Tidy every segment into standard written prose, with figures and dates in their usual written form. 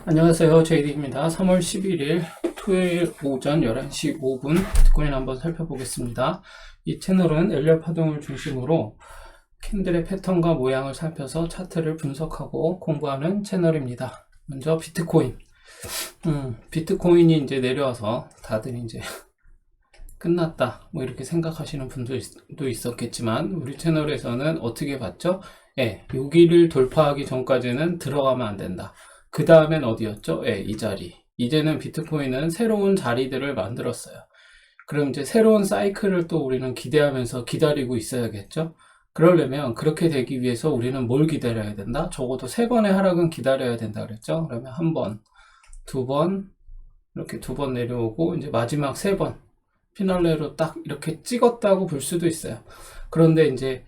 안녕하세요. 제이디입니다. 3월 11일 토요일 오전 11시 5분 비트코인 한번 살펴보겠습니다. 이 채널은 엘리엇 파동을 중심으로 캔들의 패턴과 모양을 살펴서 차트를 분석하고 공부하는 채널입니다. 먼저 비트코인. 비트코인이 이제 내려와서 다들 이제 끝났다 뭐 이렇게 생각하시는 분들도 있었겠지만 우리 채널에서는 어떻게 봤죠? 여기를 돌파하기 전까지는 들어가면 안 된다. 그 다음엔 어디였죠? 이 자리. 이제는 비트코인은 새로운 자리들을 만들었어요. 그럼 이제 새로운 사이클을 또 우리는 기대하면서 기다리고 있어야겠죠? 그러려면 그렇게 되기 위해서 우리는 뭘 기다려야 된다? 적어도 3번의 하락은 기다려야 된다 그랬죠? 그러면 1번, 2번, 이렇게 2번 내려오고 이제 마지막 3번 피날레로 딱 이렇게 찍었다고 볼 수도 있어요. 그런데 이제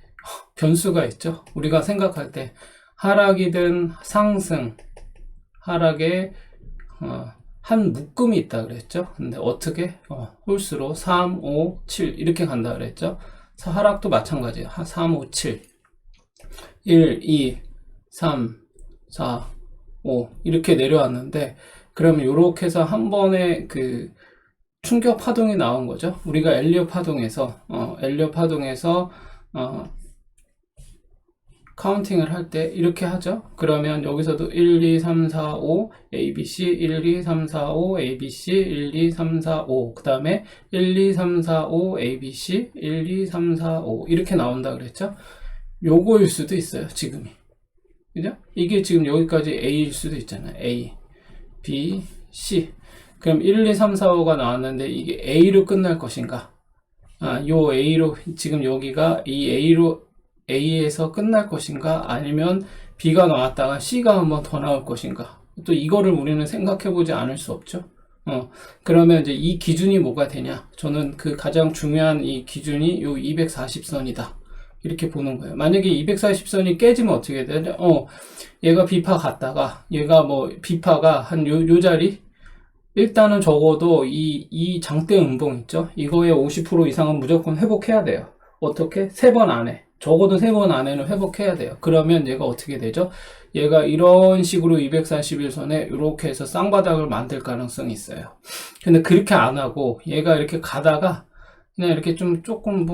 변수가 있죠. 우리가 생각할 때 하락이든 상승, 하락에 한 묶음이 있다 그랬죠. 근데 어떻게 홀수로 3, 5, 7 이렇게 간다 그랬죠. 하락도 마찬가지예요. 3, 5, 7 1, 2, 3, 4, 5 이렇게 내려왔는데 그러면 이렇게 해서 한 번에 그 충격 파동이 나온 거죠. 우리가 엘리엇 파동에서 카운팅을 할 때 이렇게 하죠. 그러면 여기서도 1, 2, 3, 4, 5 ABC 1, 2, 3, 4, 5 ABC 1, 2, 3, 4, 5 그 다음에 1, 2, 3, 4, 5 ABC 1, 2, 3, 4, 5 이렇게 나온다 그랬죠. 요거일 수도 있어요. 지금이 그죠? 이게 지금 여기까지 A일 수도 있잖아요. A, B, C 그럼 1, 2, 3, 4, 5가 나왔는데 이게 A로 끝날 것인가? 요 A로 지금 여기가 이 A에서 끝날 것인가? 아니면 B가 나왔다가 C가 한번 더 나올 것인가? 또 이거를 우리는 생각해보지 않을 수 없죠. 그러면 이제 이 기준이 뭐가 되냐? 저는 그 가장 중요한 이 기준이 요 240선이다. 이렇게 보는 거예요. 만약에 240선이 깨지면 어떻게 되냐? 얘가 B파 갔다가 얘가 뭐 B파가 한 요 자리? 일단은 적어도 이 장대 음봉 있죠? 이거의 50% 이상은 무조건 회복해야 돼요. 어떻게? 3번 안에. 적어도 3번 안에는 회복해야 돼요. 그러면 얘가 어떻게 되죠? 얘가 이런 식으로 241선에 이렇게 해서 쌍바닥을 만들 가능성이 있어요. 근데 그렇게 안 하고 얘가 이렇게 가다가 그냥 이렇게 조금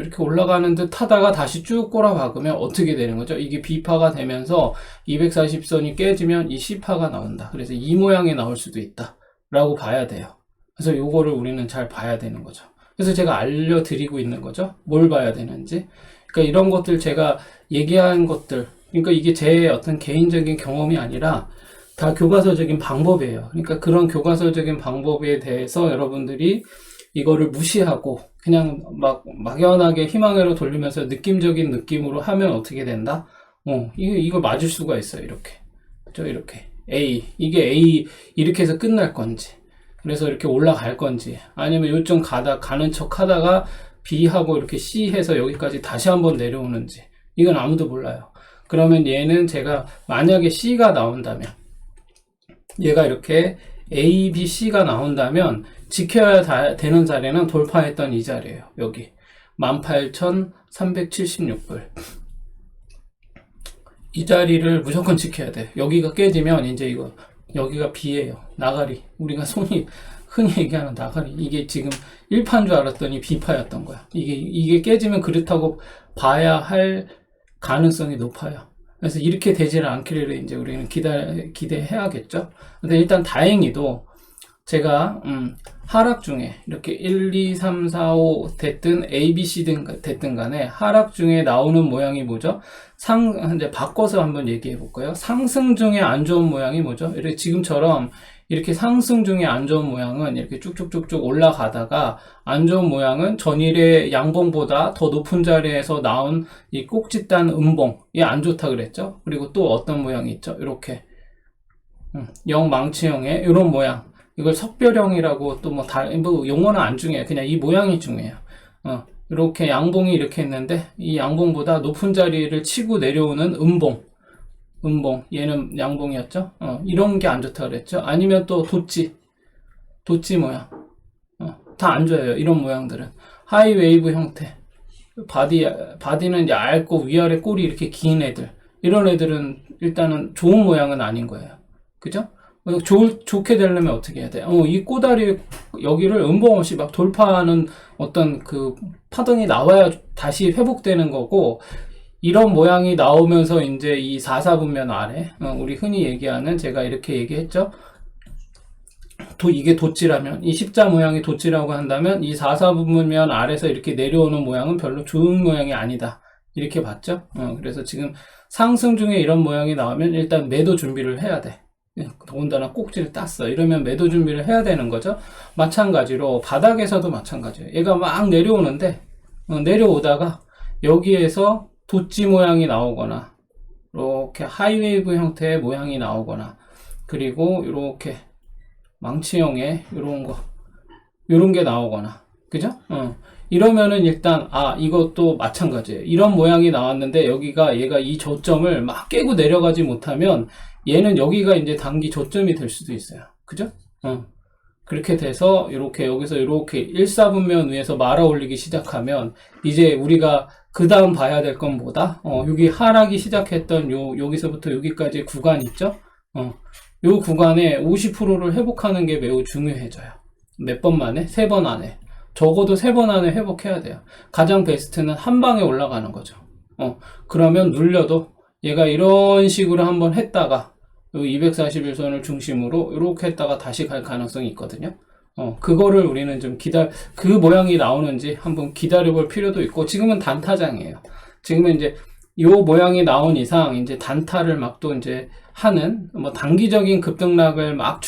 이렇게 올라가는 듯 하다가 다시 쭉 꼬라박으면 어떻게 되는 거죠? 이게 B파가 되면서 240선이 깨지면 이 C파가 나온다. 그래서 이 모양이 나올 수도 있다. 라고 봐야 돼요. 그래서 요거를 우리는 잘 봐야 되는 거죠. 그래서 제가 알려드리고 있는 거죠. 뭘 봐야 되는지. 그러니까 이런 것들 제가 얘기한 것들, 그러니까 이게 제 어떤 개인적인 경험이 아니라 다 교과서적인 방법이에요. 그러니까 그런 교과서적인 방법에 대해서 여러분들이 이거를 무시하고 그냥 막연하게 희망으로 돌리면서 느낌적인 느낌으로 하면 어떻게 된다? 이거 맞을 수가 있어요. 이렇게. 그죠? 이렇게. 이게 A 이렇게 해서 끝날 건지 그래서 이렇게 올라갈 건지 아니면 요점 가는 척 하다가 B하고 이렇게 C 해서 여기까지 다시 한번 내려오는지 이건 아무도 몰라요. 그러면 얘는 제가 만약에 C가 나온다면 얘가 이렇게 A, B, C가 나온다면 지켜야 되는 자리는 돌파했던 이 자리예요. 여기 18,376불 이 자리를 무조건 지켜야 돼. 여기가 깨지면 이제 여기가 B예요. 나가리. 우리가 흔히 얘기하는 나가리. 이게 지금 1파인 줄 알았더니 B파였던 거야. 이게 깨지면 그렇다고 봐야 할 가능성이 높아요. 그래서 이렇게 되지를 않기를 이제 우리는 기대해야겠죠. 근데 일단 다행히도 제가 하락 중에 이렇게 1, 2, 3, 4, 5 됐든 A, B, C 됐든 간에 하락 중에 나오는 모양이 뭐죠? 이제 바꿔서 한번 얘기해 볼까요? 상승 중에 안 좋은 모양이 뭐죠? 이렇게 지금처럼 이렇게 상승 중에 안 좋은 모양은 이렇게 쭉쭉쭉쭉 올라가다가 안 좋은 모양은 전일의 양봉보다 더 높은 자리에서 나온 이 꼭짓단 음봉 이 안 좋다 그랬죠? 그리고 또 어떤 모양이 있죠? 이렇게 영망치형의 이런 모양 이걸 석별형이라고 또 뭐 용어는 안 중요해요. 그냥 이 모양이 중요해요. 이렇게 양봉이 이렇게 있는데 이 양봉보다 높은 자리를 치고 내려오는 음봉 얘는 양봉이었죠. 이런 게 안 좋다 그랬죠. 아니면 또 도치 모양 다 안 좋아요. 이런 모양들은 하이 웨이브 형태 바디는 얇고 위아래 꼬리 이렇게 긴 애들 이런 애들은 일단은 좋은 모양은 아닌 거예요. 그죠? 좋게 되려면 어떻게 해야 돼? 이 꼬다리 여기를 음봉 없이 막 돌파하는 어떤 그 파동이 나와야 다시 회복되는 거고, 이런 모양이 나오면서 이제 이 4사분면 아래, 우리 흔히 얘기하는, 제가 이렇게 얘기했죠. 이게 돛지라면, 이 십자 모양이 돛지라고 한다면 이 4사분면 아래서 이렇게 내려오는 모양은 별로 좋은 모양이 아니다, 이렇게 봤죠. 그래서 지금 상승 중에 이런 모양이 나오면 일단 매도 준비를 해야 돼. 더군다나 꼭지를 땄어. 이러면 매도 준비를 해야 되는 거죠. 마찬가지로 바닥에서도 마찬가지예요. 얘가 막 내려오는데, 내려오다가 여기에서 돛지 모양이 나오거나, 이렇게 하이웨이브 형태의 모양이 나오거나, 그리고 이렇게 망치형의 요런 게 나오거나, 그죠? 이러면은 일단, 이것도 마찬가지예요. 이런 모양이 나왔는데 얘가 이 저점을 막 깨고 내려가지 못하면 얘는 여기가 이제 단기 저점이 될 수도 있어요. 그죠? 그렇게 돼서 여기서 이렇게 1사분면 위에서 말아 올리기 시작하면 이제 우리가 그 다음 봐야 될 건 뭐다? 여기 하락이 시작했던 여기서부터 여기까지 구간 있죠? 요 구간에 50%를 회복하는 게 매우 중요해져요. 몇 번 만에? 3번 안에. 적어도 3번 안에 회복해야 돼요. 가장 베스트는 한 방에 올라가는 거죠. 그러면 눌려도 얘가 이런 식으로 한번 했다가 241선을 중심으로 이렇게 했다가 다시 갈 가능성이 있거든요. 그거를 우리는 좀 그 모양이 나오는지 한번 기다려 볼 필요도 있고, 지금은 단타장이에요. 지금은 이제 요 모양이 나온 이상 이제 단타를 막 또 이제 하는, 단기적인 급등락을 막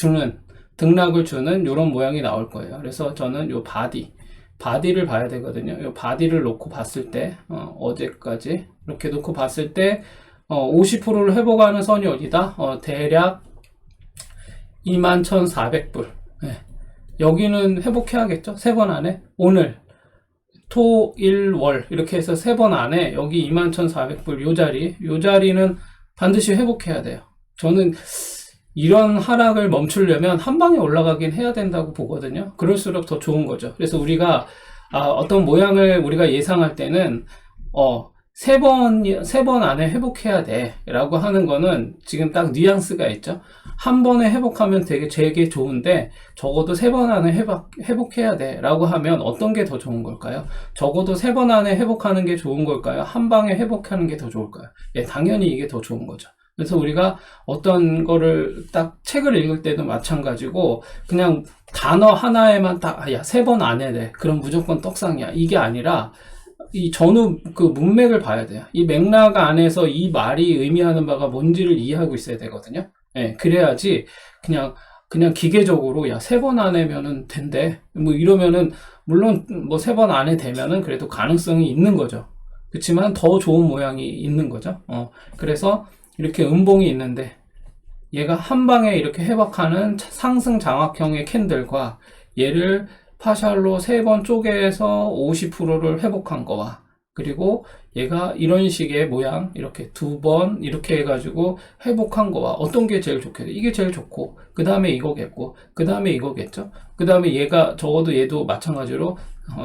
등락을 주는 요런 모양이 나올 거예요. 그래서 저는 요 바디를 봐야 되거든요. 요 바디를 놓고 봤을 때, 어제까지 이렇게 놓고 봤을 때 50%를 회복하는 선이 어디다? 대략 21,400불. 네. 여기는 회복해야겠죠? 3번 안에. 오늘, 토, 일, 월. 이렇게 해서 3번 안에 여기 21,400불 요 자리는 반드시 회복해야 돼요. 저는 이런 하락을 멈추려면 한 방에 올라가긴 해야 된다고 보거든요. 그럴수록 더 좋은 거죠. 그래서 우리가, 어떤 모양을 우리가 예상할 때는, 3번 안에 회복해야 돼 라고 하는 거는 지금 딱 뉘앙스가 있죠. 한 번에 회복하면 되게 좋은데, 적어도 3번 안에 회복해야 돼 라고 하면 어떤 게 더 좋은 걸까요? 적어도 3번 안에 회복하는 게 좋은 걸까요? 한 방에 회복하는 게 더 좋을까요? 당연히 이게 더 좋은 거죠. 그래서 우리가 어떤 거를 딱 책을 읽을 때도 마찬가지고, 그냥 단어 하나에만 딱 3번 안에 돼, 그럼 무조건 떡상이야, 이게 아니라 이 전후 그 문맥을 봐야 돼요. 이 맥락 안에서 이 말이 의미하는 바가 뭔지를 이해하고 있어야 되거든요. 그래야지 그냥 기계적으로 3번 안에면은 된대, 이러면은, 물론 3번 안에 되면은 그래도 가능성이 있는 거죠. 그렇지만 더 좋은 모양이 있는 거죠. 그래서 이렇게 음봉이 있는데 얘가 한 방에 이렇게 회복하는 상승 장악형의 캔들과 얘를 파샬로 3번 쪼개서 50%를 회복한 거와, 그리고 얘가 이런 식의 모양, 이렇게 2번 이렇게 해가지고 회복한 거와 어떤 게 제일 좋겠어요? 이게 제일 좋고, 그 다음에 이거겠고, 그 다음에 이거겠죠? 그 다음에 얘가, 적어도 얘도 마찬가지로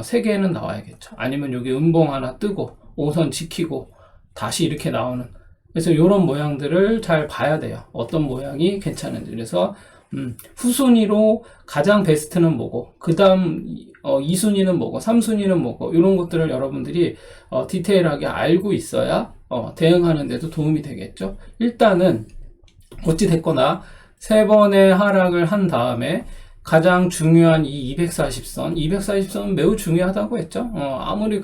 3개는 나와야겠죠. 아니면 여기 음봉 하나 뜨고 5선 지키고 다시 이렇게 나오는, 그래서 이런 모양들을 잘 봐야 돼요. 어떤 모양이 괜찮은지. 그래서 후순위로 가장 베스트는 뭐고, 그 다음 2순위는 뭐고, 3순위는 뭐고, 이런 것들을 여러분들이 디테일하게 알고 있어야 대응하는 데도 도움이 되겠죠. 일단은 어찌됐거나 3번의 하락을 한 다음에 가장 중요한 이 240선은 매우 중요하다고 했죠. 아무리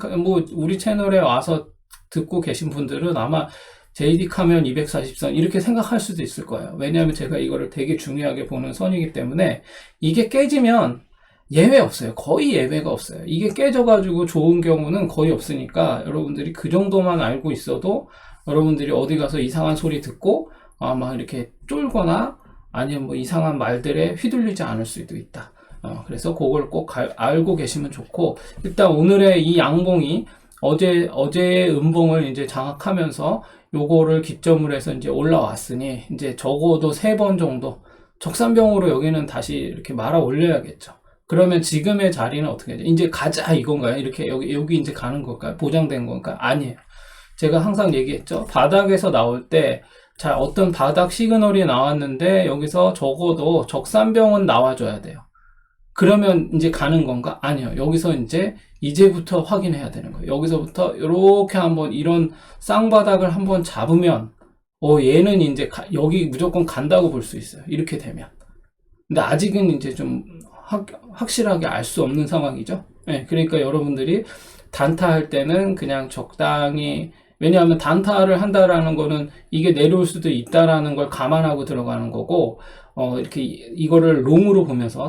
우리 채널에 와서 듣고 계신 분들은 아마 JD 카면 240선 이렇게 생각할 수도 있을 거예요. 왜냐하면 제가 이거를 되게 중요하게 보는 선이기 때문에, 이게 깨지면 예외 없어요. 거의 예외가 없어요. 이게 깨져가지고 좋은 경우는 거의 없으니까, 여러분들이 그 정도만 알고 있어도 여러분들이 어디 가서 이상한 소리 듣고 막 이렇게 쫄거나 아니면 이상한 말들에 휘둘리지 않을 수도 있다. 그래서 그걸 꼭 알고 계시면 좋고, 일단 오늘의 이 양봉이 어제의 음봉을 이제 장악하면서 요거를 기점으로 해서 이제 올라왔으니, 이제 적어도 3번 정도 적산병으로 여기는 다시 이렇게 말아 올려야겠죠. 그러면 지금의 자리는 어떻게 되죠? 이제 가자 이건가요? 이렇게 여기 이제 가는 걸까요? 보장된 건가요? 아니에요. 제가 항상 얘기했죠. 바닥에서 나올 때 자, 어떤 바닥 시그널이 나왔는데 여기서 적어도 적산병은 나와줘야 돼요. 그러면 이제 가는 건가? 아니요. 여기서 이제부터 확인해야 되는 거예요. 여기서부터 이렇게 한번 이런 쌍바닥을 한번 잡으면 얘는 이제 여기 무조건 간다고 볼 수 있어요. 이렇게 되면. 근데 아직은 이제 좀 확실하게 알 수 없는 상황이죠. 네, 그러니까 여러분들이 단타할 때는 그냥 적당히, 왜냐하면 단타를 한다라는 거는 이게 내려올 수도 있다라는 걸 감안하고 들어가는 거고, 이렇게 이거를 롱으로 보면서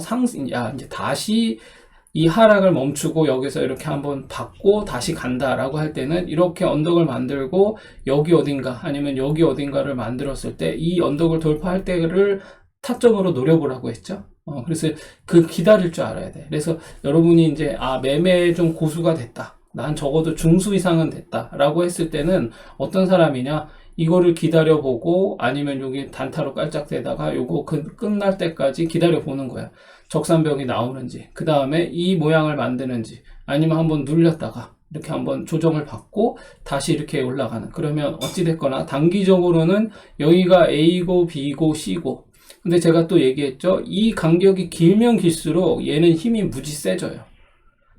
이제 다시 이 하락을 멈추고 여기서 이렇게 한번 받고 다시 간다라고 할 때는 이렇게 언덕을 만들고 여기 어딘가 아니면 여기 어딘가를 만들었을 때 이 언덕을 돌파할 때를 타점으로 노려보라고 했죠. 그래서 그 기다릴 줄 알아야 돼. 그래서 여러분이 이제 매매에 좀 고수가 됐다. 난 적어도 중수 이상은 됐다. 라고 했을 때는 어떤 사람이냐? 이거를 기다려보고 아니면 여기 단타로 깔짝대다가 요거 끝날 때까지 기다려보는 거야. 적산벽이 나오는지, 그 다음에 이 모양을 만드는지, 아니면 한번 눌렸다가 이렇게 한번 조정을 받고 다시 이렇게 올라가는. 그러면 어찌됐거나 단기적으로는 여기가 A고 B고 C고, 근데 제가 또 얘기했죠. 이 간격이 길면 길수록 얘는 힘이 무지 세져요.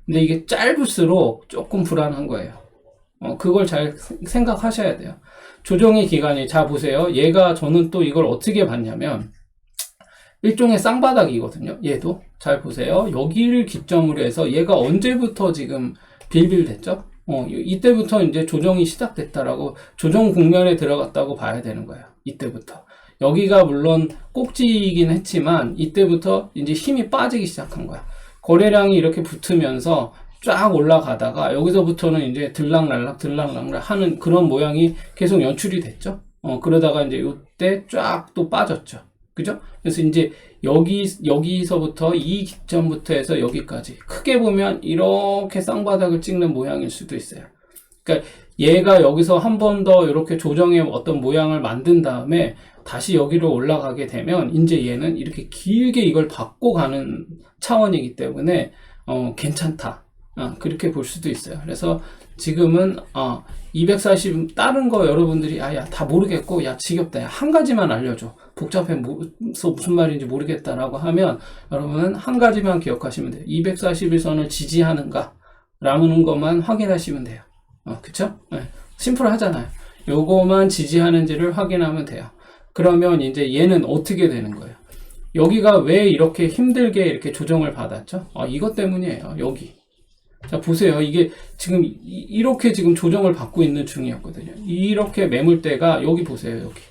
근데 이게 짧을수록 조금 불안한 거예요. 그걸 잘 생각하셔야 돼요. 조정의 기간이, 자 보세요. 저는 또 이걸 어떻게 봤냐면 일종의 쌍바닥이거든요. 얘도 잘 보세요. 여기를 기점으로 해서 얘가 언제부터 지금 빌빌됐죠? 이때부터 이제 조정이 시작됐다라고, 조정 국면에 들어갔다고 봐야 되는 거예요. 이때부터. 여기가 물론 꼭지이긴 했지만 이때부터 이제 힘이 빠지기 시작한 거야. 거래량이 이렇게 붙으면서 쫙 올라가다가 여기서부터는 이제 들락날락 하는 그런 모양이 계속 연출이 됐죠. 그러다가 이제 이때 쫙 또 빠졌죠. 그죠? 그래서 이제 여기서부터 이 기점부터 해서 여기까지 크게 보면 이렇게 쌍바닥을 찍는 모양일 수도 있어요. 그러니까 얘가 여기서 한 번 더 이렇게 조정의 어떤 모양을 만든 다음에 다시 여기로 올라가게 되면 이제 얘는 이렇게 길게 이걸 받고 가는 차원이기 때문에 괜찮다. 그렇게 볼 수도 있어요. 그래서 지금은 240 다른 거 여러분들이 야 다 모르겠고 야 지겹다. 야, 한 가지만 알려줘. 복잡해 무슨 말인지 모르겠다라고 하면 여러분은 한 가지만 기억하시면 돼요. 241선을 지지하는가 라는 것만 확인하시면 돼요. 그쵸? 네. 심플하잖아요. 요거만 지지하는지를 확인하면 돼요. 그러면 이제 얘는 어떻게 되는 거예요? 여기가 왜 이렇게 힘들게 이렇게 조정을 받았죠? 이것 때문이에요. 여기. 자, 보세요. 이게 지금 이렇게 지금 조정을 받고 있는 중이었거든요. 이렇게 매물대가 여기 보세요. 여기.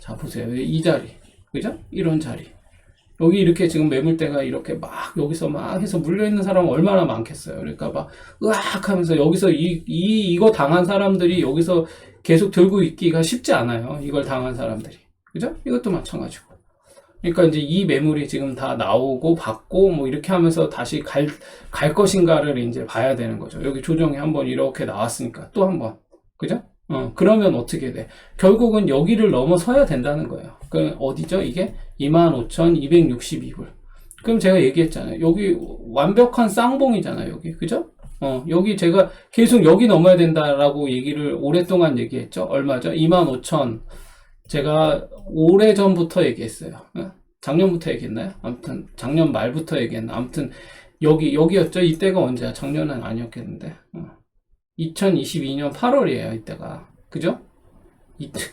자, 보세요. 이 자리. 그죠? 이런 자리. 여기 이렇게 지금 매물대가 이렇게 막 여기서 막 해서 물려있는 사람은 얼마나 많겠어요. 그러니까 막 으악 하면서 여기서 이거 당한 사람들이 여기서 계속 들고 있기가 쉽지 않아요. 이걸 당한 사람들이. 그죠? 이것도 마찬가지고. 그러니까 이제 이 매물이 지금 다 나오고 받고 뭐 이렇게 하면서 다시 갈 것인가를 이제 봐야 되는 거죠. 여기 조정이 한번 이렇게 나왔으니까 또 한번. 그죠? 그러면 어떻게 돼? 결국은 여기를 넘어서야 된다는 거예요. 그 어디죠? 이게 25,262불. 그럼 제가 얘기했잖아요. 여기 완벽한 쌍봉이잖아요. 여기. 그죠? 여기 제가 계속 여기 넘어야 된다라고 얘기를 오랫동안 얘기했죠. 얼마죠? 25,000. 제가 오래전부터 얘기했어요. 작년부터 얘기했나요? 아무튼 작년 말부터 얘기했나? 아무튼 여기였죠. 이때가 언제야? 작년은 아니었겠는데. 2022년 8월이에요. 이때가. 그죠?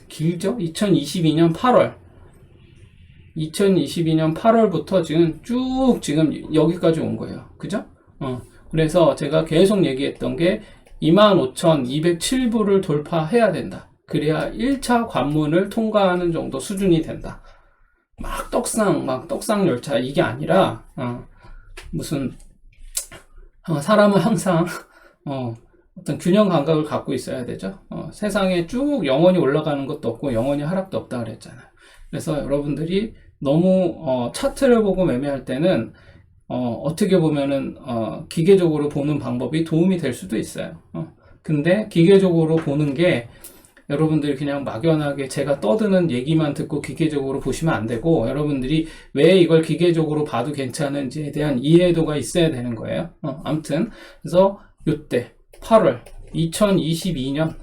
길죠? 2022년 8월. 2022년 8월부터 지금 여기까지 온 거예요. 그죠? 그래서 제가 계속 얘기했던 게 25,207불을 돌파해야 된다. 그래야 1차 관문을 통과하는 정도 수준이 된다. 막 떡상 열차 이게 아니라 무슨 사람은 항상 어떤 균형 감각을 갖고 있어야 되죠. 세상에 쭉 영원히 올라가는 것도 없고 영원히 하락도 없다 그랬잖아요. 그래서 여러분들이 너무 차트를 보고 매매할 때는 어떻게 보면은 기계적으로 보는 방법이 도움이 될 수도 있어요. 근데 기계적으로 보는 게 여러분들이 그냥 막연하게 제가 떠드는 얘기만 듣고 기계적으로 보시면 안 되고 여러분들이 왜 이걸 기계적으로 봐도 괜찮은지에 대한 이해도가 있어야 되는 거예요. 아무튼 그래서 요때 8월 2022년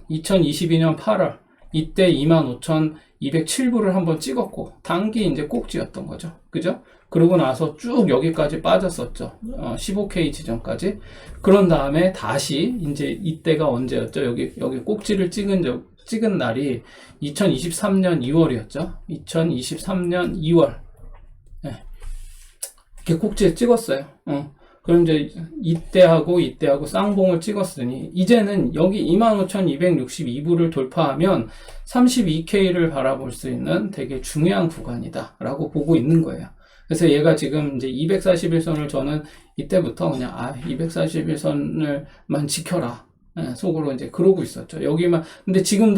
8월 이때 25,207 207부를 한번 찍었고 단기 이제 꼭지였던 거죠. 그죠? 그러고 나서 쭉 여기까지 빠졌었죠. 15K 지점까지. 그런 다음에 다시 이제 이때가 언제였죠? 여기 꼭지를 찍은 날이 2023년 2월이었죠. 2023년 2월. 네. 이렇게 꼭지에 찍었어요. 그럼 이제 이때하고 쌍봉을 찍었으니 이제는 여기 25,262부를 돌파하면 32K를 바라볼 수 있는 되게 중요한 구간이다 라고 보고 있는 거예요. 그래서 얘가 지금 이제 241선을 저는 이때부터 그냥 241선을만 지켜라 속으로 이제 그러고 있었죠. 여기만. 근데 지금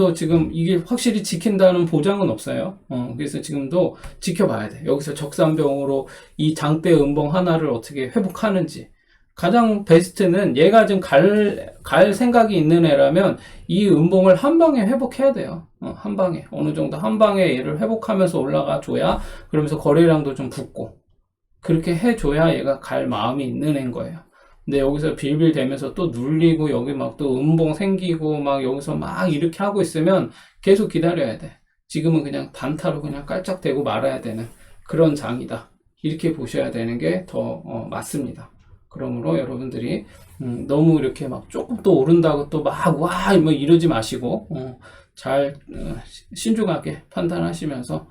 이게 확실히 지킨다는 보장은 없어요. 그래서 지금도 지켜봐야 돼. 여기서 적산병으로 이 장대 음봉 하나를 어떻게 회복하는지. 가장 베스트는 얘가 지금 갈 생각이 있는 애라면 이 음봉을 한 방에 회복해야 돼요. 한 방에. 어느 정도 한 방에 얘를 회복하면서 올라가 줘야, 그러면서 거래량도 좀 붙고. 그렇게 해줘야 얘가 갈 마음이 있는 애인 거예요. 근데 여기서 빌빌 대면서 또 눌리고 여기 막 또 음봉 생기고 막 여기서 막 이렇게 하고 있으면 계속 기다려야 돼. 지금은 그냥 단타로 그냥 깔짝대고 말아야 되는 그런 장이다. 이렇게 보셔야 되는 게 더 맞습니다. 그러므로 여러분들이 너무 이렇게 막 조금 또 오른다고 또 막 와 뭐 이러지 마시고 잘 신중하게 판단하시면서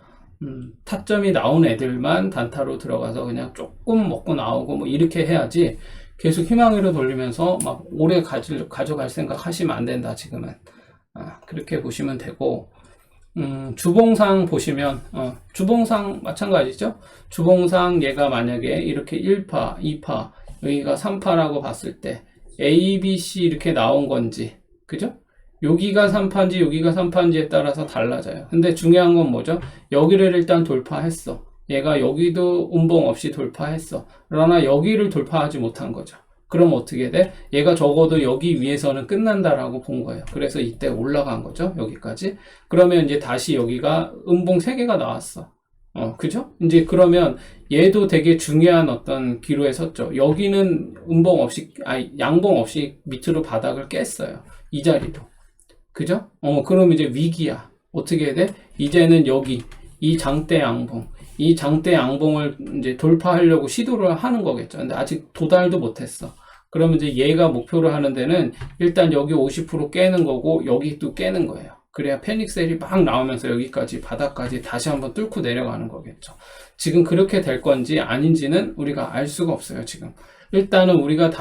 타점이 나온 애들만 단타로 들어가서 그냥 조금 먹고 나오고 뭐 이렇게 해야지 계속 희망으로 돌리면서 막 오래 가져갈 생각 하시면 안 된다. 지금은 그렇게 보시면 되고, 주봉상 보시면 주봉상 마찬가지죠. 주봉상 얘가 만약에 이렇게 1파 2파 여기가 3파라고 봤을 때 A, B, C 이렇게 나온 건지, 그죠? 여기가 3파인지 여기가 3파인지에 따라서 달라져요. 근데 중요한 건 뭐죠? 여기를 일단 돌파했어. 얘가 여기도 음봉 없이 돌파했어. 그러나 여기를 돌파하지 못한 거죠. 그럼 어떻게 돼? 얘가 적어도 여기 위에서는 끝난다라고 본 거예요. 그래서 이때 올라간 거죠. 여기까지. 그러면 이제 다시 여기가 음봉 3개가 나왔어. 그죠? 이제 그러면 얘도 되게 중요한 어떤 기로에 섰죠. 여기는 음봉 없이, 양봉 없이 밑으로 바닥을 깼어요. 이 자리도. 그죠? 그럼 이제 위기야. 어떻게 해야 돼? 이제는 여기, 이 장대 양봉. 이 장대 양봉을 이제 돌파하려고 시도를 하는 거겠죠. 근데 아직 도달도 못했어. 그러면 이제 얘가 목표로 하는 데는 일단 여기 50% 깨는 거고, 여기 또 깨는 거예요. 그래야 패닉셀이 막 나오면서 여기까지 바닥까지 다시 한번 뚫고 내려가는 거겠죠. 지금 그렇게 될 건지 아닌지는 우리가 알 수가 없어요. 지금 일단은 우리가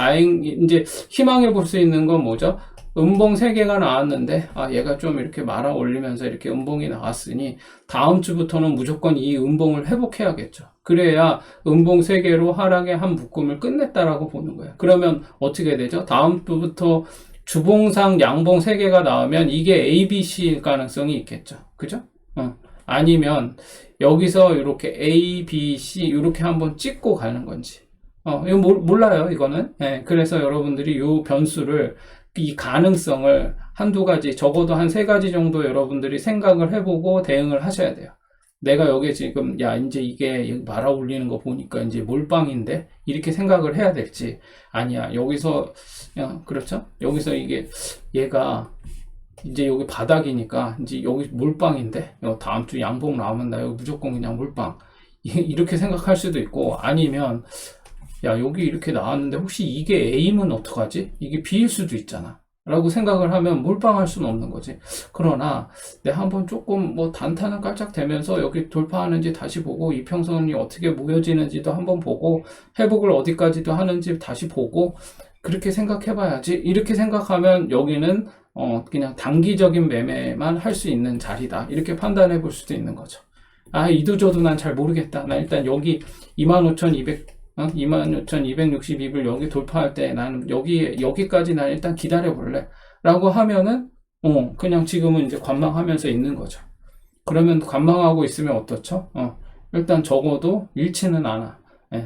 이제 희망해 볼 수 있는 건 뭐죠? 음봉 3개가 나왔는데 얘가 좀 이렇게 말아 올리면서 이렇게 음봉이 나왔으니 다음 주부터는 무조건 이 음봉을 회복해야겠죠. 그래야 음봉 3개로 하락의 한 묶음을 끝냈다라고 보는 거예요. 그러면 어떻게 되죠? 다음 주부터 주봉상 양봉 3개가 나오면 이게 A, B, C일 가능성이 있겠죠. 그죠? 아니면 여기서 이렇게 A, B, C 이렇게 한번 찍고 가는 건지. 이거 몰라요, 이거는. 네, 그래서 여러분들이 이 변수를, 이 가능성을 한두 가지, 적어도 한 3가지 정도 여러분들이 생각을 해보고 대응을 하셔야 돼요. 내가 여기 지금, 이제 이게 말아 올리는 거 보니까 이제 몰빵인데? 이렇게 생각을 해야 될지, 아니야, 여기서, 그렇죠? 여기서 얘가, 이제 여기 바닥이니까, 이제 여기 몰빵인데? 다음 주 양봉 나오면 나 여기 무조건 그냥 몰빵. 이렇게 생각할 수도 있고, 아니면, 여기 이렇게 나왔는데 혹시 이게 A면 어떡하지? 이게 B일 수도 있잖아. 라고 생각을 하면 몰빵할 수는 없는 거지. 그러나 내가 한번 조금 뭐 단타는 깔짝 대면서 여기 돌파하는지 다시 보고 이평선이 어떻게 모여지는지도 한번 보고 회복을 어디까지도 하는지 다시 보고 그렇게 생각해 봐야지. 이렇게 생각하면 여기는 그냥 단기적인 매매만 할 수 있는 자리다. 이렇게 판단해 볼 수도 있는 거죠. 이도저도 난 잘 모르겠다. 난 일단 여기 25,262불 여기 돌파할 때 나는 여기까지 난 일단 기다려 볼래 라고 하면은 그냥 지금은 이제 관망하면서 있는 거죠. 그러면 관망하고 있으면 어떻죠? 일단 적어도 잃지는 않아.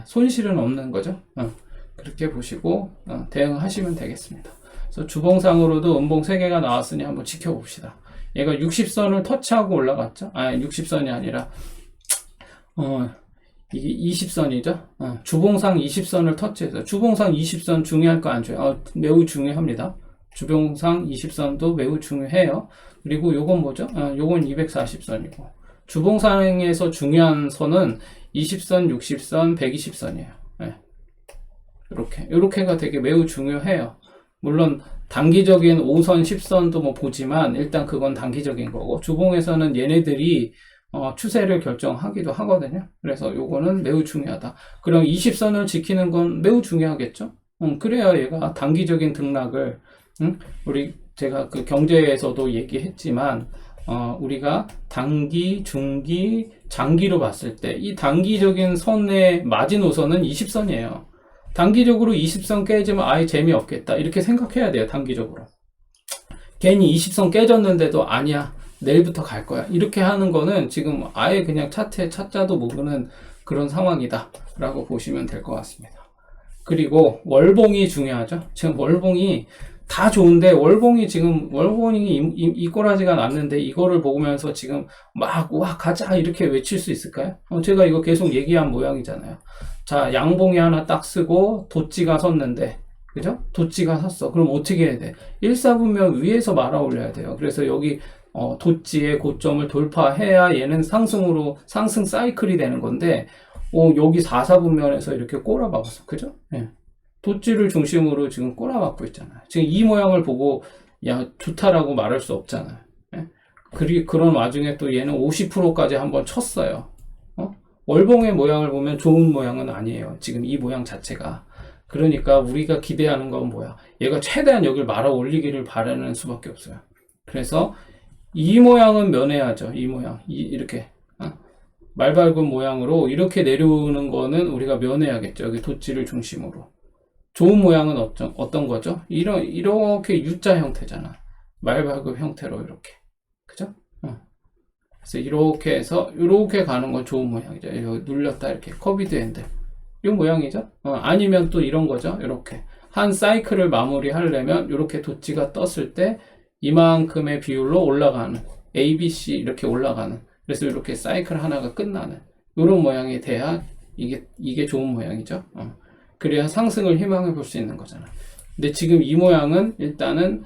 손실은 없는 거죠. 그렇게 보시고 대응하시면 되겠습니다. 그래서 주봉상으로도 음봉 3개가 나왔으니 한번 지켜봅시다. 얘가 60선을 터치하고 올라갔죠? 60선이 아니라 이게 20선이죠. 주봉상 20선을 터치해서 주봉상 20선 중요할까 안 중요해요? 매우 중요합니다. 주봉상 20선도 매우 중요해요. 그리고 요건 뭐죠? 요건 240선이고 주봉상에서 중요한 선은 20선, 60선, 120선이에요. 네. 이렇게가 되게 매우 중요해요. 물론 단기적인 5선, 10선도 뭐 보지만 일단 그건 단기적인 거고, 주봉에서는 얘네들이 추세를 결정하기도 하거든요. 그래서 요거는 매우 중요하다. 그럼 20선을 지키는 건 매우 중요하겠죠. 그래야 얘가 단기적인 등락을, 제가 그 경제에서도 얘기했지만, 우리가 단기, 중기, 장기로 봤을 때 이 단기적인 선의 마지노선은 20선이에요. 단기적으로 20선 깨지면 아예 재미없겠다 이렇게 생각해야 돼요. 단기적으로 괜히 20선 깨졌는데도 아니야 내일부터 갈 거야 이렇게 하는 거는 지금 아예 그냥 차트에 차자도 모르는 그런 상황이다 라고 보시면 될 것 같습니다. 그리고 월봉이 중요하죠. 지금 월봉이 다 좋은데 월봉이 이 꼬라지가 났는데 이거를 보면서 지금 막 와 가자 이렇게 외칠 수 있을까요? 제가 이거 계속 얘기한 모양이잖아요. 자, 양봉이 하나 딱 쓰고 도찌가 섰는데, 그죠? 도찌가 섰어. 그럼 어떻게 해야 돼? 1사분면 위에서 말아 올려야 돼요. 그래서 여기 도찌의 고점을 돌파해야 얘는 상승 사이클이 되는 건데, 여기 4사분면에서 이렇게 꼬라박았어. 그죠? 예. 도찌를 중심으로 지금 꼬라박고 있잖아요. 지금 이 모양을 보고 야 좋다라고 말할 수 없잖아요. 예? 그런 와중에 또 얘는 50%까지 한번 쳤어요. 월봉의 모양을 보면 좋은 모양은 아니에요. 지금 이 모양 자체가. 그러니까 우리가 기대하는 건 뭐야? 얘가 최대한 여기를 말아 올리기를 바라는 수밖에 없어요. 그래서 이 모양은 면해야죠. 이 모양. 이렇게. 말 밝은 모양으로 이렇게 내려오는 거는 우리가 면해야겠죠. 여기 도찌를 중심으로. 좋은 모양은 어떤 거죠? 이렇게 U자 형태잖아. 말 밝은 형태로 이렇게. 그죠? 그래서 이렇게 해서 이렇게 가는 건 좋은 모양이죠. 여기 눌렸다 이렇게 커비드 핸들 이 모양이죠. 아니면 또 이런 거죠. 이렇게 한 사이클을 마무리하려면 이렇게 도찌가 떴을 때 이만큼의 비율로 올라가는 ABC 이렇게 올라가는 그래서 이렇게 사이클 하나가 끝나는 이런 모양이 돼야 이게 좋은 모양이죠. 그래야 상승을 희망해 볼 수 있는 거잖아. 근데 지금 이 모양은 일단은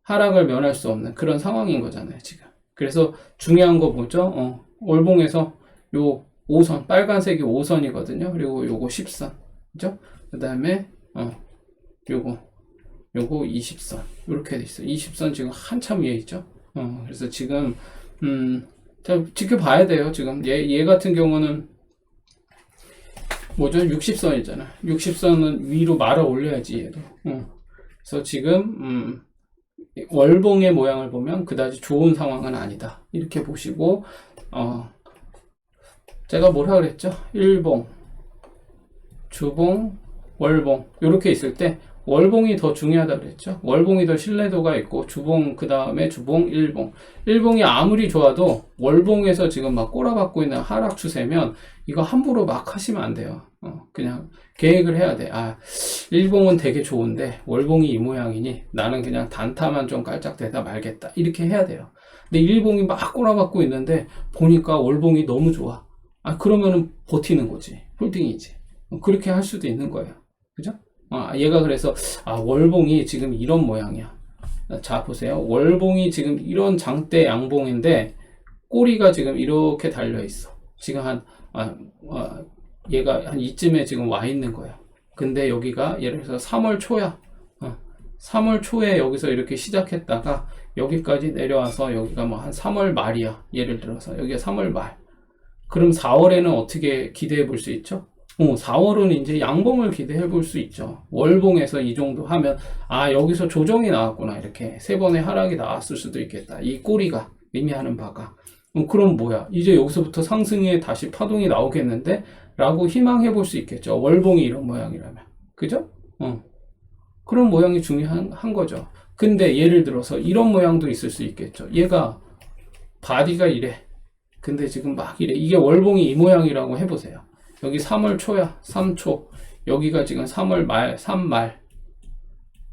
하락을 면할 수 없는 그런 상황인 거잖아요. 지금. 그래서 중요한 거 뭐죠? 월봉에서 요 5선, 빨간색이 5선이거든요. 그리고 요거 10선. 그죠? 그 다음에, 요거 20선. 이렇게 돼 있어요. 20선 지금 한참 위에 있죠? 그래서 지금, 자, 지켜봐야 돼요. 지금. 얘 같은 경우는, 뭐죠? 60선이잖아. 60선은 위로 말아 올려야지, 얘도. 그래서 지금, 월봉의 모양을 보면 그다지 좋은 상황은 아니다. 이렇게 보시고, 제가 뭐라 그랬죠? 일봉, 주봉, 월봉. 이렇게 있을 때, 월봉이 더 중요하다 그랬죠? 월봉이 더 신뢰도가 있고, 주봉, 그 다음에 주봉, 일봉. 일봉이 아무리 좋아도 월봉에서 지금 막 꼬라박고 있는 하락 추세면, 이거 함부로 막 하시면 안 돼요. 그냥 계획을 해야 돼. 일봉은 되게 좋은데 월봉이 이 모양이니 나는 그냥 단타만 좀 깔짝대다 말겠다. 이렇게 해야 돼요. 근데 일봉이 막 꼬라박고 있는데 보니까 월봉이 너무 좋아. 그러면은 버티는 거지. 홀딩이지. 그렇게 할 수도 있는 거예요. 그죠? 얘가 그래서 월봉이 지금 이런 모양이야. 자 보세요. 월봉이 지금 이런 장대 양봉인데 꼬리가 지금 이렇게 달려 있어. 지금 얘가 한 이쯤에 지금 와 있는 거예요. 근데 여기가 예를 들어서 3월 초야. 3월 초에 여기서 이렇게 시작했다가 여기까지 내려와서 여기가 뭐 한 3월 말이야. 예를 들어서 여기가 3월 말. 그럼 4월에는 어떻게 기대해 볼 수 있죠? 4월은 이제 양봉을 기대해 볼 수 있죠. 월봉에서 이 정도 하면 여기서 조정이 나왔구나. 이렇게 세 번의 하락이 나왔을 수도 있겠다. 이 꼬리가 의미하는 바가. 그럼 뭐야? 이제 여기서부터 상승에 다시 파동이 나오겠는데? 라고 희망해 볼 수 있겠죠. 월봉이 이런 모양이라면. 그죠? 그런 모양이 중요한 거죠. 근데 예를 들어서 이런 모양도 있을 수 있겠죠. 얘가 바디가 이래. 근데 지금 막 이래. 이게 월봉이 이 모양이라고 해보세요. 여기 3월 초야. 3초. 여기가 지금 3월 말, 3말.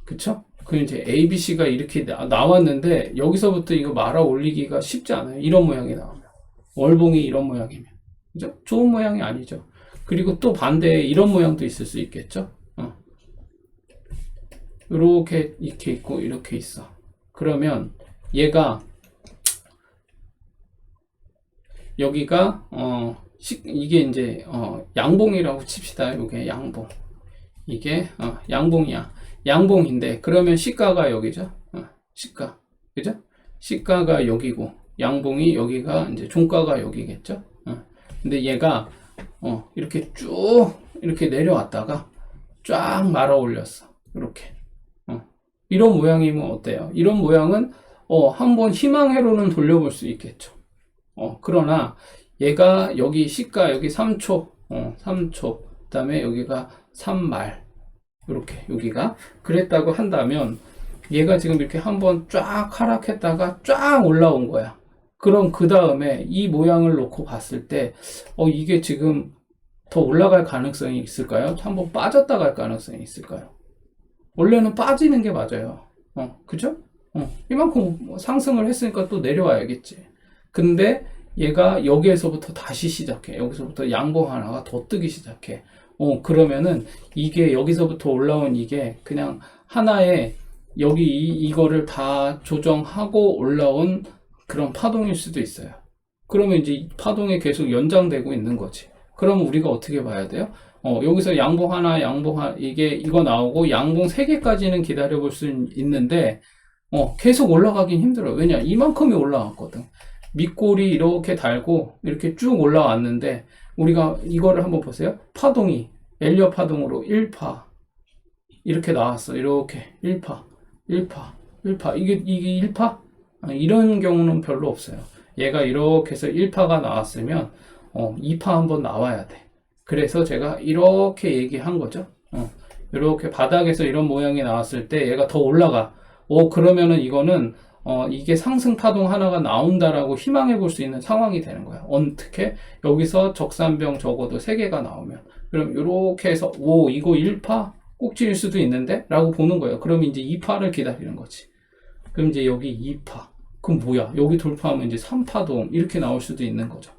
그쵸? 그럼 이제 ABC가 이렇게 나왔는데 여기서부터 이거 말아 올리기가 쉽지 않아요. 이런 모양이 나오면. 월봉이 이런 모양이면. 그죠? 좋은 모양이 아니죠. 그리고 또 반대에 이런 모양도 있을 수 있겠죠. 이렇게 있고 이렇게 있어. 그러면 얘가 여기가 이게 이제 양봉이라고 칩시다. 이게 양봉. 이게 양봉이야. 양봉인데 그러면 시가가 여기죠. 시가. 그죠? 시가가 여기고 양봉이 여기가 이제 종가가 여기겠죠. 근데 얘가 이렇게 쭉 이렇게 내려왔다가 쫙 말아 올렸어. 이렇게. 이런 모양이면 어때요? 이런 모양은 한번 희망회로는 돌려볼 수 있겠죠. 그러나 얘가 여기 시가 여기 3초, 3초, 그 다음에 여기가 3말, 이렇게 여기가 그랬다고 한다면 얘가 지금 이렇게 한번 쫙 하락했다가 쫙 올라온 거야. 그럼 그 다음에 이 모양을 놓고 봤을 때 이게 지금 더 올라갈 가능성이 있을까요? 한번 빠졌다 갈 가능성이 있을까요? 원래는 빠지는 게 맞아요. 그죠? 이만큼 상승을 했으니까 또 내려와야겠지. 근데 얘가 여기에서부터 다시 시작해. 여기서부터 양봉 하나가 더 뜨기 시작해. 그러면은 이게 여기서부터 올라온 이게 그냥 하나의 여기 이거를 다 조정하고 올라온 그런 파동일 수도 있어요. 그러면 이제 이 파동이 계속 연장되고 있는 거지. 그럼 우리가 어떻게 봐야 돼요? 여기서 양봉 하나, 이거 나오고 양봉 3개까지는 기다려 볼 수 있는데, 계속 올라가긴 힘들어요. 왜냐? 이만큼이 올라왔거든. 밑골이 이렇게 달고, 이렇게 쭉 올라왔는데, 우리가 이거를 한번 보세요. 파동이, 엘리엇 파동으로 1파. 이렇게 나왔어. 이렇게. 1파. 1파. 1파. 이게 1파? 이런 경우는 별로 없어요. 얘가 이렇게 해서 1파가 나왔으면, 2파 한번 나와야 돼. 그래서 제가 이렇게 얘기한 거죠. 이렇게 바닥에서 이런 모양이 나왔을 때 얘가 더 올라가. 그러면은 이거는 이게 상승 파동 하나가 나온다라고 희망해 볼 수 있는 상황이 되는 거야. 어떻게? 여기서 적산병 적어도 3개가 나오면. 그럼 이렇게 해서 이거 1파 꼭지일 수도 있는데? 라고 보는 거예요. 그럼 이제 2파를 기다리는 거지. 그럼 이제 여기 2파. 그럼 뭐야? 여기 돌파하면 이제 3파동 이렇게 나올 수도 있는 거죠.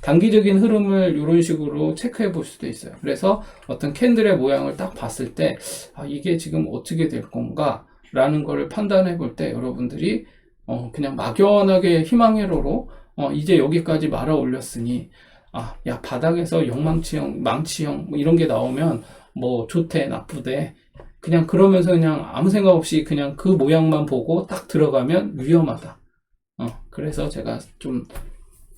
단기적인 흐름을 이런 식으로 체크해 볼 수도 있어요. 그래서 어떤 캔들의 모양을 딱 봤을 때 이게 지금 어떻게 될 건가 라는 거를 판단해 볼 때 여러분들이 그냥 막연하게 희망회로로 이제 여기까지 말아 올렸으니 야 바닥에서 영망치형 망치형 뭐 이런 게 나오면 뭐 좋대 나쁘대 그냥 그러면서 그냥 아무 생각 없이 그냥 그 모양만 보고 딱 들어가면 위험하다. 그래서 제가 좀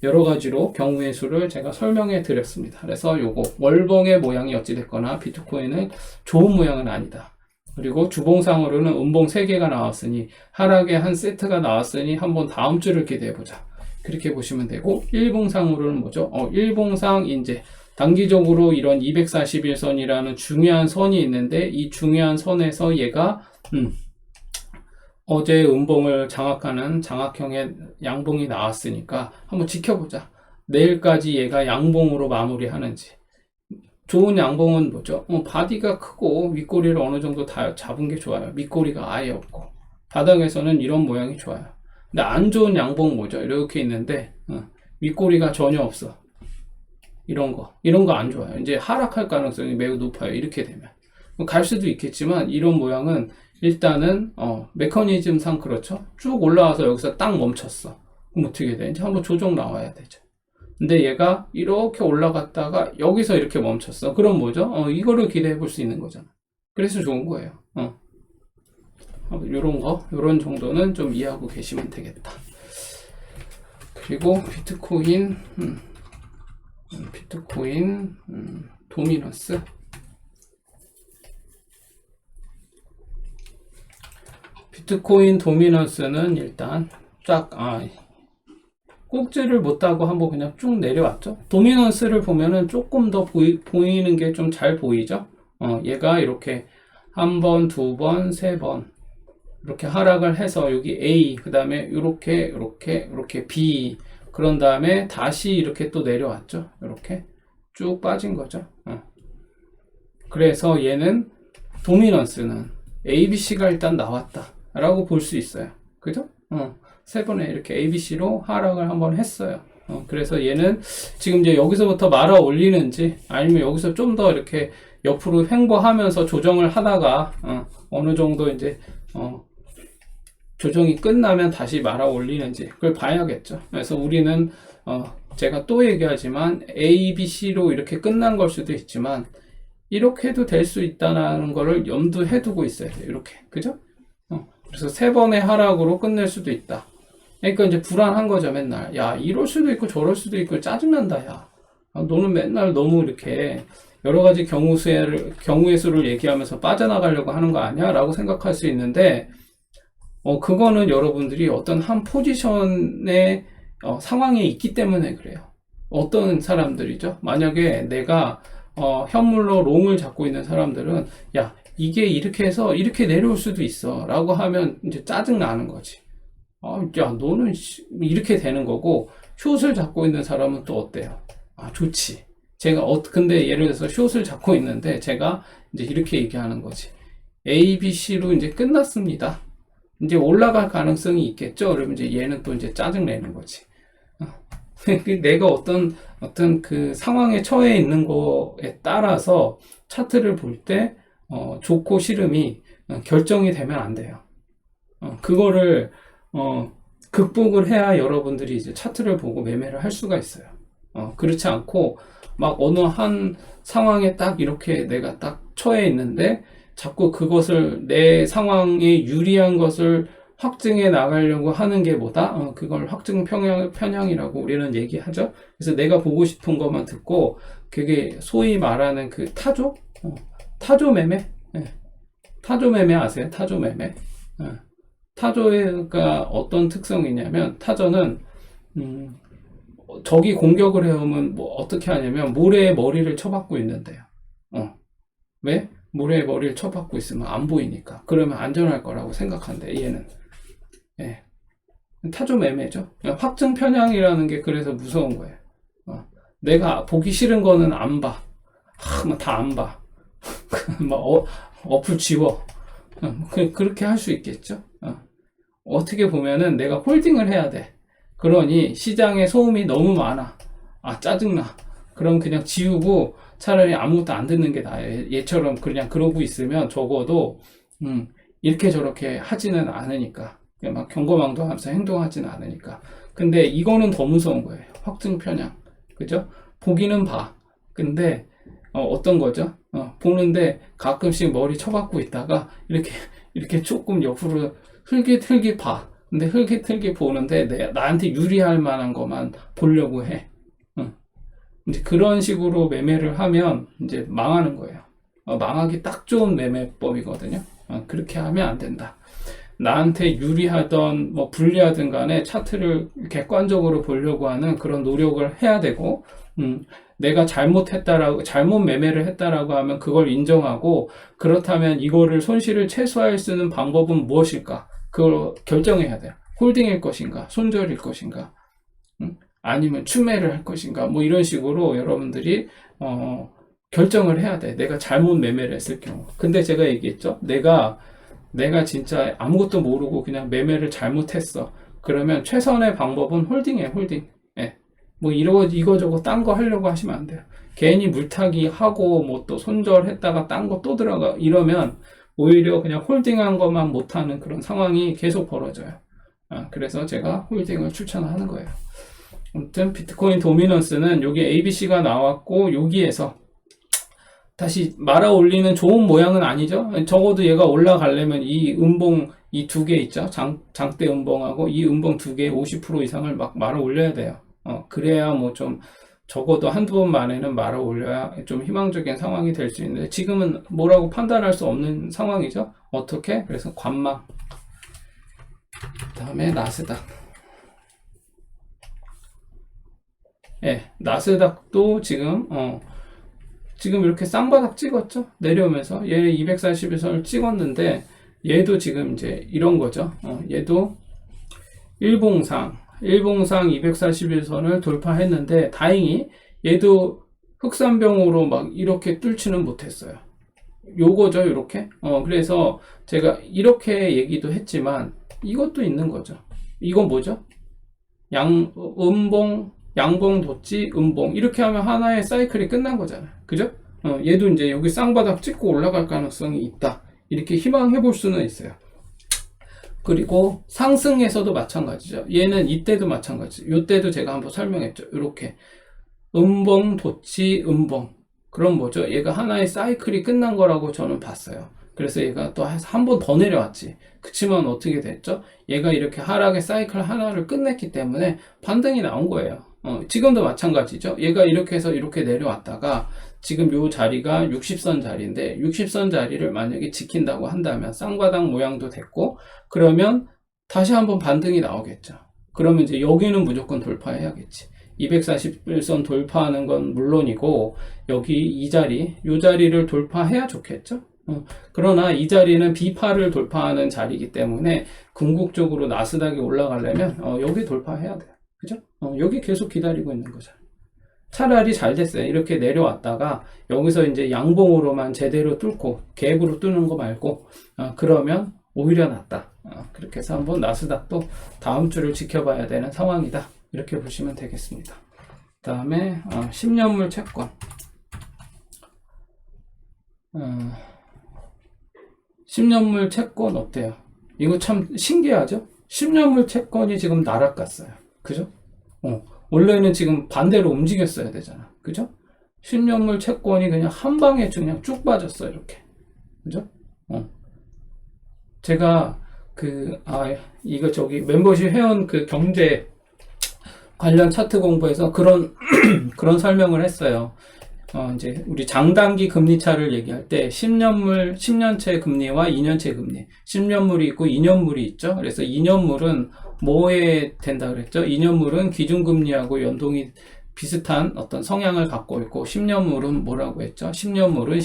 여러 가지로 경우의 수를 제가 설명해 드렸습니다. 그래서 요거 월봉의 모양이 어찌됐거나 비트코인은 좋은 모양은 아니다. 그리고 주봉상으로는 음봉 3개가 나왔으니 하락의 한 세트가 나왔으니 한번 다음 주를 기대해 보자. 그렇게 보시면 되고 일봉상으로는 뭐죠? 일봉상 이제 단기적으로 이런 241선이라는 중요한 선이 있는데 이 중요한 선에서 얘가 어제 음봉을 장악하는 장악형의 양봉이 나왔으니까 한번 지켜보자. 내일까지 얘가 양봉으로 마무리하는지. 좋은 양봉은 뭐죠? 바디가 크고 윗꼬리를 어느 정도 다 잡은 게 좋아요. 밑꼬리가 아예 없고. 바닥에서는 이런 모양이 좋아요. 근데 안 좋은 양봉 뭐죠? 이렇게 있는데 윗꼬리가 전혀 없어. 이런 거 안 좋아요. 이제 하락할 가능성이 매우 높아요. 이렇게 되면. 갈 수도 있겠지만 이런 모양은 일단은 메커니즘상 그렇죠. 쭉 올라와서 여기서 딱 멈췄어. 그럼 어떻게 돼? 이제 한번 조정 나와야 되죠. 근데 얘가 이렇게 올라갔다가 여기서 이렇게 멈췄어. 그럼 뭐죠? 이거를 기대해 볼 수 있는 거잖아. 그래서 좋은 거예요. 요런 정도는 좀 이해하고 계시면 되겠다. 그리고 비트코인 도미넌스. 비트코인 도미넌스는 일단 꼭지를 못 따고 한번 그냥 쭉 내려왔죠. 도미넌스를 보면은 조금 더 보이는 게 좀 잘 보이죠. 얘가 이렇게 한 번, 두 번, 세 번 이렇게 하락을 해서 여기 A, 그 다음에 이렇게 B, 그런 다음에 다시 이렇게 또 내려왔죠. 이렇게 쭉 빠진 거죠. 그래서 얘는 도미넌스는 ABC가 일단 나왔다 라고 볼 수 있어요. 그죠? 세 번에 이렇게 ABC로 하락을 한번 했어요. 그래서 얘는 지금 이제 여기서부터 말아 올리는지 아니면 여기서 좀 더 이렇게 옆으로 횡보하면서 조정을 하다가 어느 정도 이제 조정이 끝나면 다시 말아 올리는지 그걸 봐야겠죠. 그래서 우리는 제가 또 얘기하지만 A, B, C로 이렇게 끝난 걸 수도 있지만 이렇게 해도 될 수 있다는 거를 염두해 두고 있어야 돼요. 이렇게. 그죠? 그래서 3번의 하락으로 끝낼 수도 있다. 그러니까 이제 불안한 거죠, 맨날. 야, 이럴 수도 있고 저럴 수도 있고 짜증난다, 야. 너는 맨날 너무 이렇게 여러 가지 경우의 수를 얘기하면서 빠져나가려고 하는 거 아니야? 라고 생각할 수 있는데, 그거는 여러분들이 어떤 한 포지션의 상황에 있기 때문에 그래요. 어떤 사람들이죠? 만약에 내가 현물로 롱을 잡고 있는 사람들은 야, 이게 이렇게 해서 이렇게 내려올 수도 있어 라고 하면 이제 짜증 나는 거지. 야, 너는 이렇게 되는 거고, 숏을 잡고 있는 사람은 또 어때요? 좋지. 제가 근데 예를 들어서 숏을 잡고 있는데 제가 이제 이렇게 얘기하는 거지. A, B, C로 이제 끝났습니다. 이제 올라갈 가능성이 있겠죠? 그러면 이제 얘는 또 이제 짜증 내는 거지. 내가 어떤 그 상황에 처해 있는 거에 따라서 차트를 볼 때, 좋고 싫음이 결정이 되면 안 돼요. 그거를, 극복을 해야 여러분들이 이제 차트를 보고 매매를 할 수가 있어요. 그렇지 않고, 막 어느 한 상황에 딱 이렇게 내가 딱 처해 있는데, 자꾸 그것을 내 상황에 유리한 것을 확증해 나가려고 하는 게 뭐다? 그걸 확증 편향이라고 우리는 얘기하죠. 그래서 내가 보고 싶은 것만 듣고, 그게 소위 말하는 그 타조? 타조 매매? 네. 타조 매매 아세요? 타조 매매? 타조가 어떤 특성이냐면, 타조는, 적이 공격을 해오면 뭐 어떻게 하냐면, 모래에 머리를 쳐박고 있는데요. 왜? 모래에 머리를 쳐박고 있으면 안 보이니까. 그러면 안전할 거라고 생각한대, 얘는. 예. 타조 매매죠. 확증 편향이라는 게 그래서 무서운 거예요. 내가 보기 싫은 거는 안 봐. 다 안 봐. 막 어플 지워. 그렇게 할 수 있겠죠. 어떻게 보면은 내가 홀딩을 해야 돼. 그러니 시장에 소음이 너무 많아. 짜증나. 그럼 그냥 지우고 차라리 아무것도 안 듣는 게 나아요. 얘처럼 그냥 그러고 있으면 적어도 이렇게 저렇게 하지는 않으니까. 막 경거망도하면서 행동하지는 않으니까. 근데 이거는 더 무서운 거예요. 확증 편향. 그죠? 보기는 봐. 근데 어떤 거죠? 보는데 가끔씩 머리 쳐박고 있다가 이렇게 조금 옆으로 흘깃흘깃 봐. 근데 흘깃흘깃 보는데 나한테 유리할 만한 것만 보려고 해. 이제 그런 식으로 매매를 하면 이제 망하는 거예요. 망하기 딱 좋은 매매법이거든요. 그렇게 하면 안 된다. 나한테 유리하던 뭐 불리하든 간에 차트를 객관적으로 보려고 하는 그런 노력을 해야 되고, 내가 잘못 매매를 했다라고 하면 그걸 인정하고, 그렇다면 이거를 손실을 최소화할 수 있는 방법은 무엇일까? 그걸 결정해야 돼요. 홀딩일 것인가? 손절일 것인가? 아니면 추매를 할 것인가? 뭐 이런 식으로 여러분들이 결정을 해야 돼. 내가 잘못 매매를 했을 경우. 근데 제가 얘기했죠. 내가 진짜 아무것도 모르고 그냥 매매를 잘못했어. 그러면 최선의 방법은 홀딩이에요. 홀딩. 예. 뭐 이거저거 딴 거 하려고 하시면 안 돼요. 괜히 물타기 하고 뭐 또 손절했다가 딴 거 또 들어가 이러면 오히려 그냥 홀딩한 것만 못하는 그런 상황이 계속 벌어져요. 그래서 제가 홀딩을 추천하는 거예요. 아무튼 비트코인 도미넌스는 여기 ABC가 나왔고, 여기에서 다시 말아 올리는 좋은 모양은 아니죠. 적어도 얘가 올라가려면 이 음봉 이 두 개 있죠. 장대 음봉하고 이 음봉 두 개에 50% 이상을 막 말아 올려야 돼요. 그래야 뭐 좀 적어도 한두 번 만에는 말아 올려야 좀 희망적인 상황이 될 수 있는데, 지금은 뭐라고 판단할 수 없는 상황이죠. 어떻게? 그래서 관망. 그 다음에 나스닥. 예, 나스닥도 지금 이렇게 쌍바닥 찍었죠? 내려오면서 얘 241선을 찍었는데, 얘도 지금 이제 이런 거죠. 얘도 일봉상 241선을 돌파했는데, 다행히 얘도 흑산병으로 막 이렇게 뚫지는 못했어요. 요거죠, 이렇게. 그래서 제가 이렇게 얘기도 했지만 이것도 있는 거죠. 이건 뭐죠? 양봉, 덧지, 음봉. 이렇게 하면 하나의 사이클이 끝난 거잖아요. 그죠? 얘도 이제 여기 쌍바닥 찍고 올라갈 가능성이 있다. 이렇게 희망해 볼 수는 있어요. 그리고 상승에서도 마찬가지죠. 얘는 이때도 마찬가지. 이때도 제가 한번 설명했죠. 이렇게 음봉, 도치, 음봉. 그럼 뭐죠? 얘가 하나의 사이클이 끝난 거라고 저는 봤어요. 그래서 얘가 또 한 번 더 내려왔지. 그치만 어떻게 됐죠? 얘가 이렇게 하락의 사이클 하나를 끝냈기 때문에 반등이 나온 거예요. 지금도 마찬가지죠. 얘가 이렇게 해서 이렇게 내려왔다가 지금 요 자리가 60선 자리인데 60선 자리를 만약에 지킨다고 한다면 쌍바닥 모양도 됐고 그러면 다시 한번 반등이 나오겠죠. 그러면 이제 여기는 무조건 돌파해야겠지. 241선 돌파하는 건 물론이고 여기 이 자리, 이 자리를 돌파해야 좋겠죠. 그러나 이 자리는 비파를 돌파하는 자리이기 때문에 궁극적으로 나스닥이 올라가려면 여기 돌파해야 돼요. 그죠? 여기 계속 기다리고 있는 거죠. 차라리 잘 됐어요. 이렇게 내려왔다가 여기서 이제 양봉으로만 제대로 뚫고 갭으로 뚫는 거 말고 그러면 오히려 낫다. 그렇게 해서 한번 나스닥도 다음 주를 지켜봐야 되는 상황이다. 이렇게 보시면 되겠습니다. 그 다음에 10년물 채권 10년물 채권 어때요? 이거 참 신기하죠? 10년물 채권이 지금 나락갔어요. 그죠? 원래는 지금 반대로 움직였어야 되잖아. 그죠? 10년물 채권이 그냥 한 방에 그냥 쭉 빠졌어. 이렇게. 그죠? 제가 이거 저기 멤버십 회원 그 경제 관련 차트 공부에서 그런 설명을 했어요. 이제 우리 장단기 금리 차를 얘기할 때 10년채 금리와 2년채 금리, 10년물이 있고 2년물이 있죠. 그래서 2년물은 뭐에 된다 그랬죠? 2년물은 기준금리하고 연동이 비슷한 어떤 성향을 갖고 있고 10년물은 뭐라고 했죠? 10년물은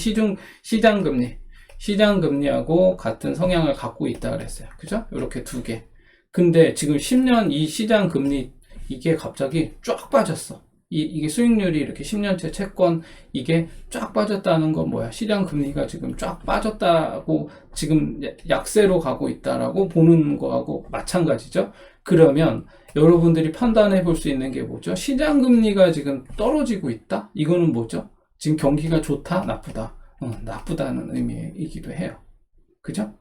시장금리하고 같은 성향을 갖고 있다 그랬어요. 그죠? 이렇게 두 개. 근데 지금 10년 이 시장금리 이게 갑자기 쫙 빠졌어. 이게 수익률이 이렇게 10년째 채권 이게 쫙 빠졌다는 건 뭐야? 시장 금리가 지금 쫙 빠졌다고 지금 약세로 가고 있다라고 보는 거하고 마찬가지죠. 그러면 여러분들이 판단해 볼 수 있는 게 뭐죠? 시장 금리가 지금 떨어지고 있다? 이거는 뭐죠? 지금 경기가 좋다? 나쁘다? 나쁘다는 의미이기도 해요. 그죠?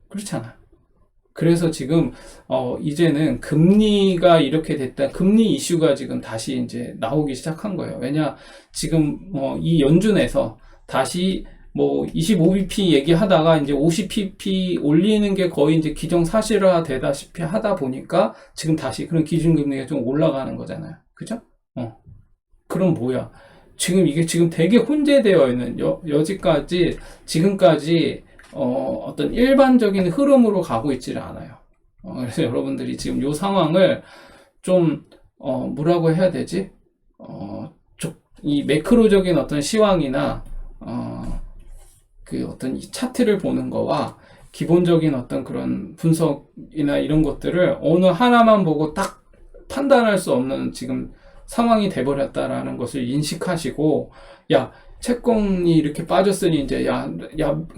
그렇잖아. 그래서 지금 이제는 금리가 이렇게 됐다. 금리 이슈가 지금 다시 이제 나오기 시작한 거예요. 왜냐 지금 이 연준에서 다시 25bp 얘기하다가 이제 50bp 올리는 게 거의 이제 기정사실화 되다시피 하다 보니까 지금 다시 그런 기준금리가 좀 올라가는 거잖아요. 그죠? 그럼 뭐야? 이게 지금 되게 혼재되어 있는 지금까지 어떤 일반적인 흐름으로 가고 있지를 않아요. 그래서 여러분들이 지금 이 상황을 좀, 뭐라고 해야 되지? 이 매크로적인 어떤 시황이나, 그 어떤 이 차트를 보는 거와 기본적인 어떤 그런 분석이나 이런 것들을 어느 하나만 보고 딱 판단할 수 없는 지금 상황이 돼버렸다라는 것을 인식하시고, 채권이 이렇게 빠졌으니 이제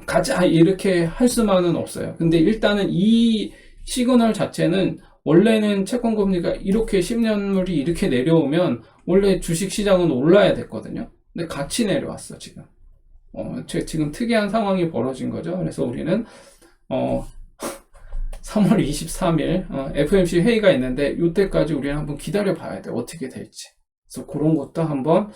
가자 이렇게 할 수만은 없어요. 근데 일단은 이 시그널 자체는 원래는 채권 금리가 이렇게 10년물이 이렇게 내려오면 원래 주식 시장은 올라야 됐거든요. 근데 같이 내려왔어 지금. 지금 특이한 상황이 벌어진 거죠. 그래서 우리는 3월 23일 FOMC 회의가 있는데 이때까지 우리는 한번 기다려 봐야 돼. 어떻게 될지. 그래서 그런 것도 한번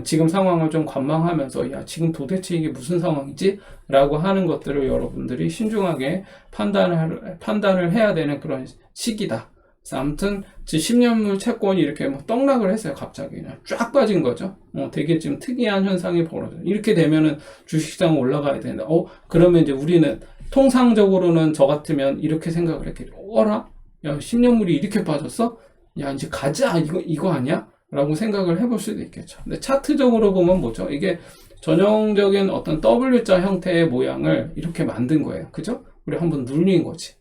지금 상황을 좀 관망하면서 지금 도대체 이게 무슨 상황이지? 라고 하는 것들을 여러분들이 신중하게 판단을 해야 되는 그런 시기다. 그래서 아무튼 10년물 채권이 이렇게 떡락을 했어요. 갑자기 그냥 쫙 빠진 거죠. 되게 지금 특이한 현상이 벌어져요. 이렇게 되면은 주식시장 올라가야 되는데 그러면 이제 우리는 통상적으로는 저 같으면 이렇게 생각을 했겠죠. 어라? 10년물이 이렇게 빠졌어? 이제 가자. 이거 아니야? 라고 생각을 해볼 수도 있겠죠. 근데 차트적으로 보면 뭐죠? 이게 전형적인 어떤 W자 형태의 모양을 이렇게 만든 거예요. 그죠? 우리 한번 눌린 거지.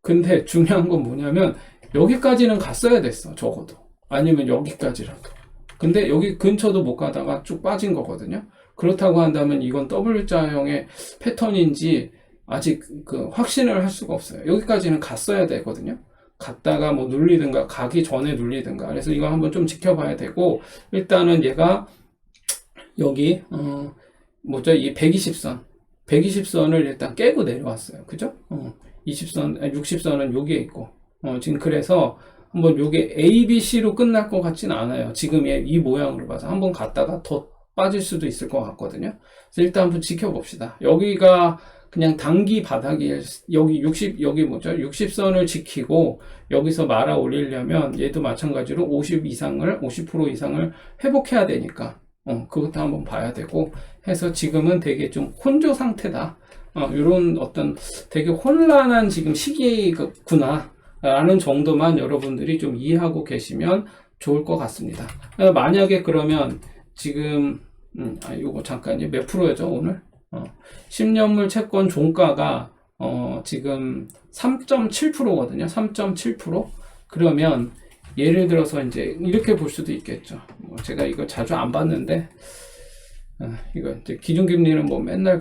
근데 중요한 건 뭐냐면 여기까지는 갔어야 됐어. 적어도. 아니면 여기까지라도. 근데 여기 근처도 못 가다가 쭉 빠진 거거든요. 그렇다고 한다면 이건 W자형의 패턴인지 아직 확신을 할 수가 없어요. 여기까지는 갔어야 되거든요. 갔다가 눌리든가 가기 전에 눌리든가. 그래서 이거 한번 좀 지켜봐야 되고, 일단은 얘가 여기 이 120선을 일단 깨고 내려왔어요. 그죠? 20선, 60선은 여기에 있고, 지금 그래서 한번 요게 A, B, C로 끝날 것 같지는 않아요. 지금의 이 모양으로 봐서 한번 갔다가 더 빠질 수도 있을 것 같거든요. 그래서 일단 한번 지켜봅시다. 여기가 그냥 단기 바닥이 여기 60, 여기 뭐죠? 60선을 지키고 여기서 말아 올리려면 얘도 마찬가지로 50 이상을, 50% 이상을 회복해야 되니까, 그것도 한번 봐야 되고 해서 지금은 되게 좀 혼조 상태다. 이런 어떤 되게 혼란한 지금 시기구나. 라는 정도만 여러분들이 좀 이해하고 계시면 좋을 것 같습니다. 만약에 그러면 지금, 요거 잠깐요. 몇 프로죠, 오늘? 10년물 채권 종가가, 지금 3.7%거든요. 3.7%? 그러면, 예를 들어서 이제 이렇게 볼 수도 있겠죠. 제가 이거 자주 안 봤는데, 이거 이제 기준금리는 뭐 맨날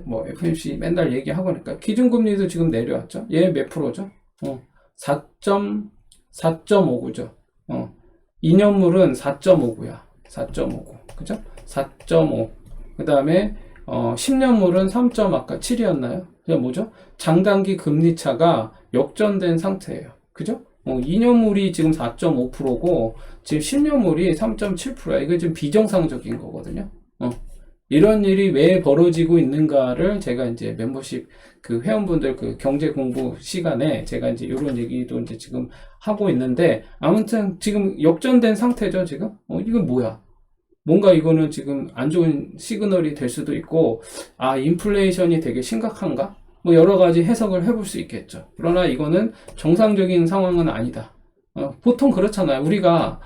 뭐 FMC 맨날 얘기하고 그러니까, 기준금리도 지금 내려왔죠. 얘 몇 프로죠? 4.59죠. 2년물은 4.59야. 4.59. 그죠? 4.5. 그 다음에, 10년물은 3. 아까 7이었나요? 그게 뭐죠? 장단기 금리 차가 역전된 상태예요. 그죠? 2년물이 지금 4.5%고, 지금 10년물이 3.7%야. 이거 지금 비정상적인 거거든요. 이런 일이 왜 벌어지고 있는가를 제가 이제 멤버십 그 회원분들 그 경제 공부 시간에 제가 이제 이런 얘기도 이제 지금 하고 있는데, 아무튼 지금 역전된 상태죠, 지금? 이건 뭐야? 뭔가 이거는 지금 안 좋은 시그널이 될 수도 있고, 인플레이션이 되게 심각한가? 뭐 여러 가지 해석을 해볼 수 있겠죠. 그러나 이거는 정상적인 상황은 아니다. 보통 그렇잖아요. 우리가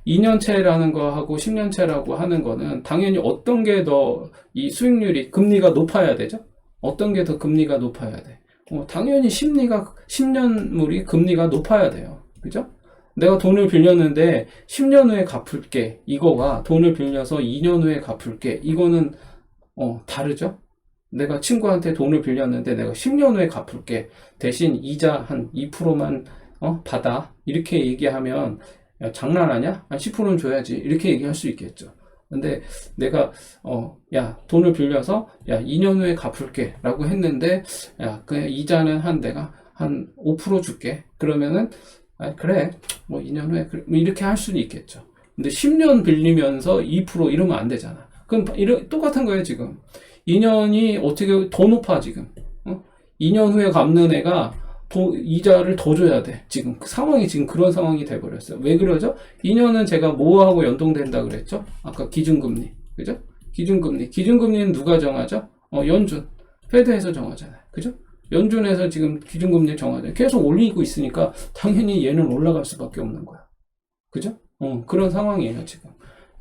2년채라는 거하고 10년채라고 하는 거는 당연히 어떤 게 더 이 수익률이 금리가 높아야 되죠? 어떤 게 더 금리가 높아야 돼? 당연히 10년물이 금리가 높아야 돼요. 그죠? 내가 돈을 빌렸는데 10년 후에 갚을게. 이거가 돈을 빌려서 2년 후에 갚을게. 이거는 다르죠? 내가 친구한테 돈을 빌렸는데 내가 10년 후에 갚을게. 대신 이자 한 2%만 받아. 이렇게 얘기하면 야, 장난하냐? 한 10%는 줘야지. 이렇게 얘기할 수 있겠죠. 근데 내가, 야, 돈을 빌려서, 야, 2년 후에 갚을게. 라고 했는데, 야, 그냥 이자는 내가 한 5% 줄게. 그러면은, 그래. 뭐 2년 후에, 그래. 뭐 이렇게 할 수는 있겠죠. 근데 10년 빌리면서 2% 이러면 안 되잖아. 그럼 똑같은 거예요, 지금. 2년이 어떻게 더 높아, 지금. 2년 후에 갚는 애가, 이자를 더 줘야 돼. 지금 그 상황이 지금 그런 상황이 돼버렸어요. 왜 그러죠? 2년은 제가 뭐하고 연동된다 그랬죠? 아까 기준금리. 그죠? 기준금리는 누가 정하죠? 연준. 페드에서 정하잖아요. 그죠? 연준에서 지금 기준금리 정하잖아요. 계속 올리고 있으니까 당연히 얘는 올라갈 수밖에 없는 거야. 그죠? 그런 상황이에요, 지금.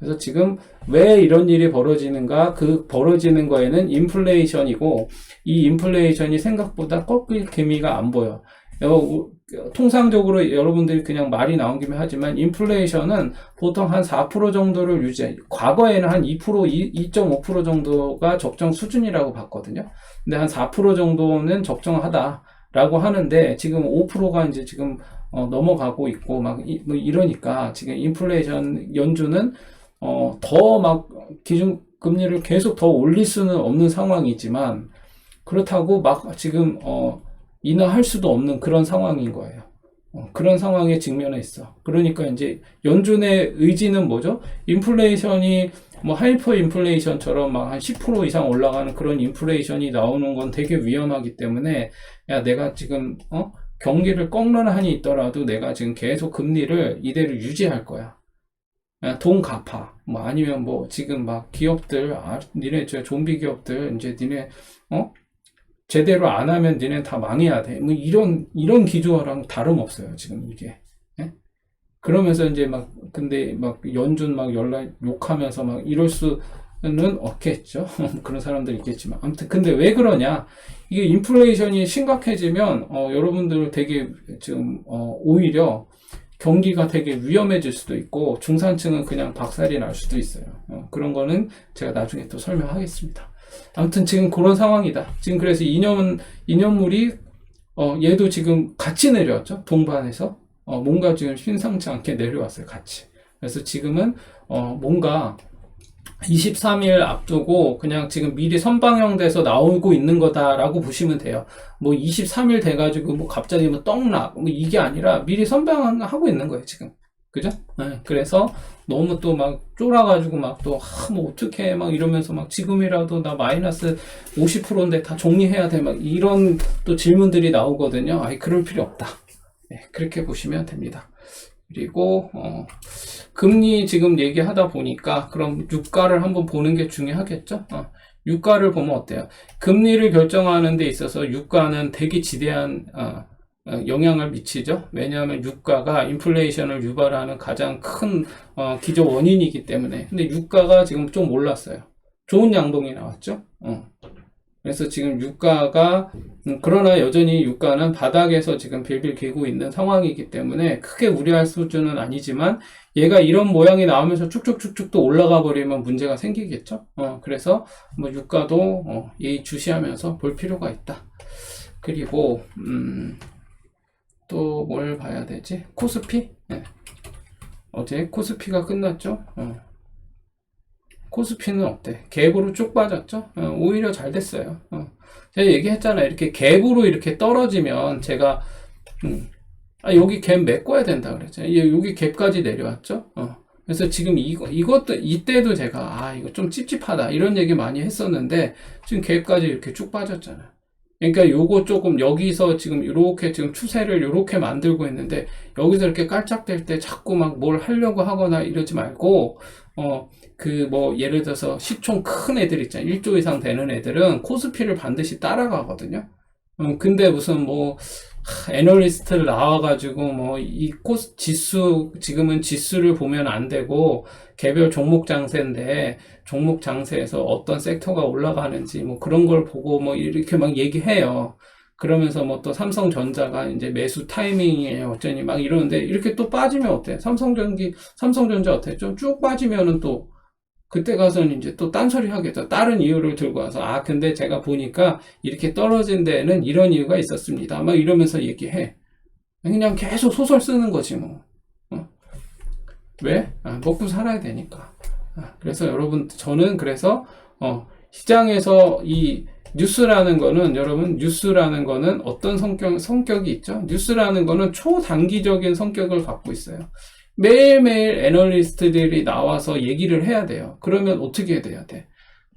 그래서 지금 왜 이런 일이 벌어지는가? 그 벌어지는 거에는 인플레이션이고, 이 인플레이션이 생각보다 꺾일 기미가 안 보여. 통상적으로 여러분들이 그냥 말이 나온 김에 하지만, 인플레이션은 보통 한 4% 정도를 유지해. 과거에는 한 2%, 2.5% 정도가 적정 수준이라고 봤거든요. 근데 한 4% 정도는 적정하다라고 하는데, 지금 5%가 이제 지금 넘어가고 있고, 뭐 이러니까, 지금 인플레이션 연준은 더 막 기준 금리를 계속 더 올릴 수는 없는 상황이지만, 그렇다고 막 지금 인하할 수도 없는 그런 상황인 거예요. 그런 상황에 직면해 있어. 그러니까 이제 연준의 의지는 뭐죠? 인플레이션이 뭐 하이퍼 인플레이션처럼 막 한 10% 이상 올라가는 그런 인플레이션이 나오는 건 되게 위험하기 때문에, 야, 내가 지금 경기를 꺾는 한이 있더라도 내가 지금 계속 금리를 이대로 유지할 거야. 돈 갚아. 뭐 아니면 뭐 지금 막 기업들, 니네 좀비 기업들 이제 니네 제대로 안 하면 니네 다 망해야 돼. 뭐 이런 기조랑 다름없어요, 지금 이게. 예? 그러면서 이제 근데 연준 욕하면서 이럴 수는 없겠죠. 그런 사람들 있겠지만. 아무튼, 근데 왜 그러냐. 이게 인플레이션이 심각해지면, 여러분들 되게 지금, 오히려 경기가 되게 위험해질 수도 있고, 중산층은 그냥 박살이 날 수도 있어요. 그런 거는 제가 나중에 또 설명하겠습니다. 아무튼 지금 그런 상황이다. 지금 그래서 2년물이, 얘도 지금 같이 내려왔죠. 동반해서. 뭔가 지금 심상치 않게 내려왔어요. 같이. 그래서 지금은, 뭔가 23일 앞두고 그냥 지금 미리 선방영돼서 나오고 있는 거다라고 보시면 돼요. 뭐 23일 돼가지고 뭐 갑자기 뭐 떡락 뭐 이게 아니라 미리 선방하고 있는 거예요 지금. 그죠? 네, 그래서 너무 또 막 쫄아가지고 막 또 뭐 어떻게 막 이러면서 막 지금이라도 나 마이너스 50%인데 다 정리해야 돼 막 이런 또 질문들이 나오거든요. 아이 그럴 필요 없다. 네, 그렇게 보시면 됩니다. 그리고 금리 지금 얘기하다 보니까 그럼 유가를 한번 보는 게 중요하겠죠? 유가를 보면 어때요? 금리를 결정하는 데 있어서 유가는 되게 지대한 영향을 미치죠. 왜냐하면 유가가 인플레이션을 유발하는 가장 큰 기저 원인이기 때문에. 근데 유가가 지금 좀 올랐어요. 좋은 양봉이 나왔죠. 그래서 지금 유가가 그러나 여전히 유가는 바닥에서 지금 빌빌 기고 있는 상황이기 때문에 크게 우려할 수준은 아니지만 얘가 이런 모양이 나오면서 쭉쭉쭉쭉 또 올라가 버리면 문제가 생기겠죠. 그래서 뭐 유가도 예의주시하면서 볼 필요가 있다. 그리고 또 뭘 봐야 되지? 코스피? 네. 어제 코스피가 끝났죠. 코스피는 어때? 갭으로 쭉 빠졌죠? 오히려 잘 됐어요. 제가 얘기했잖아요. 이렇게 갭으로 이렇게 떨어지면 제가 여기 갭 메꿔야 된다 그랬죠. 여기 갭까지 내려왔죠. 그래서 지금 이것도 이때도 제가 이거 좀 찝찝하다 이런 얘기 많이 했었는데 지금 갭까지 이렇게 쭉 빠졌잖아요. 그러니까 요거 조금 여기서 지금 이렇게 지금 추세를 이렇게 만들고 있는데 여기서 이렇게 깔짝댈 때 자꾸 막 뭘 하려고 하거나 이러지 말고 그 뭐 예를 들어서 시총 큰 애들 있잖아요. 1조 이상 되는 애들은 코스피를 반드시 따라가거든요. 근데 무슨 뭐 애널리스트를 나와가지고 뭐 이 코스 지수 지금은 지수를 보면 안 되고 개별 종목 장세인데 종목 장세에서 어떤 섹터가 올라가는지 뭐 그런 걸 보고 뭐 이렇게 막 얘기해요. 그러면서 뭐 또 삼성전자가 이제 매수 타이밍이에요. 어쩌니 막 이러는데 이렇게 또 빠지면 어때? 삼성전자 어때? 좀 쭉 빠지면은 또 그때 가서는 이제 또 딴소리 하겠죠. 다른 이유를 들고 와서, 근데 제가 보니까 이렇게 떨어진 데에는 이런 이유가 있었습니다. 막 이러면서 얘기해. 그냥 계속 소설 쓰는 거지, 뭐. 왜? 먹고 살아야 되니까. 그래서 여러분, 저는 그래서, 시장에서 이 뉴스라는 거는, 여러분, 뉴스라는 거는 어떤 성격이 있죠? 뉴스라는 거는 초단기적인 성격을 갖고 있어요. 매일매일 애널리스트들이 나와서 얘기를 해야 돼요. 그러면 어떻게 돼야 돼?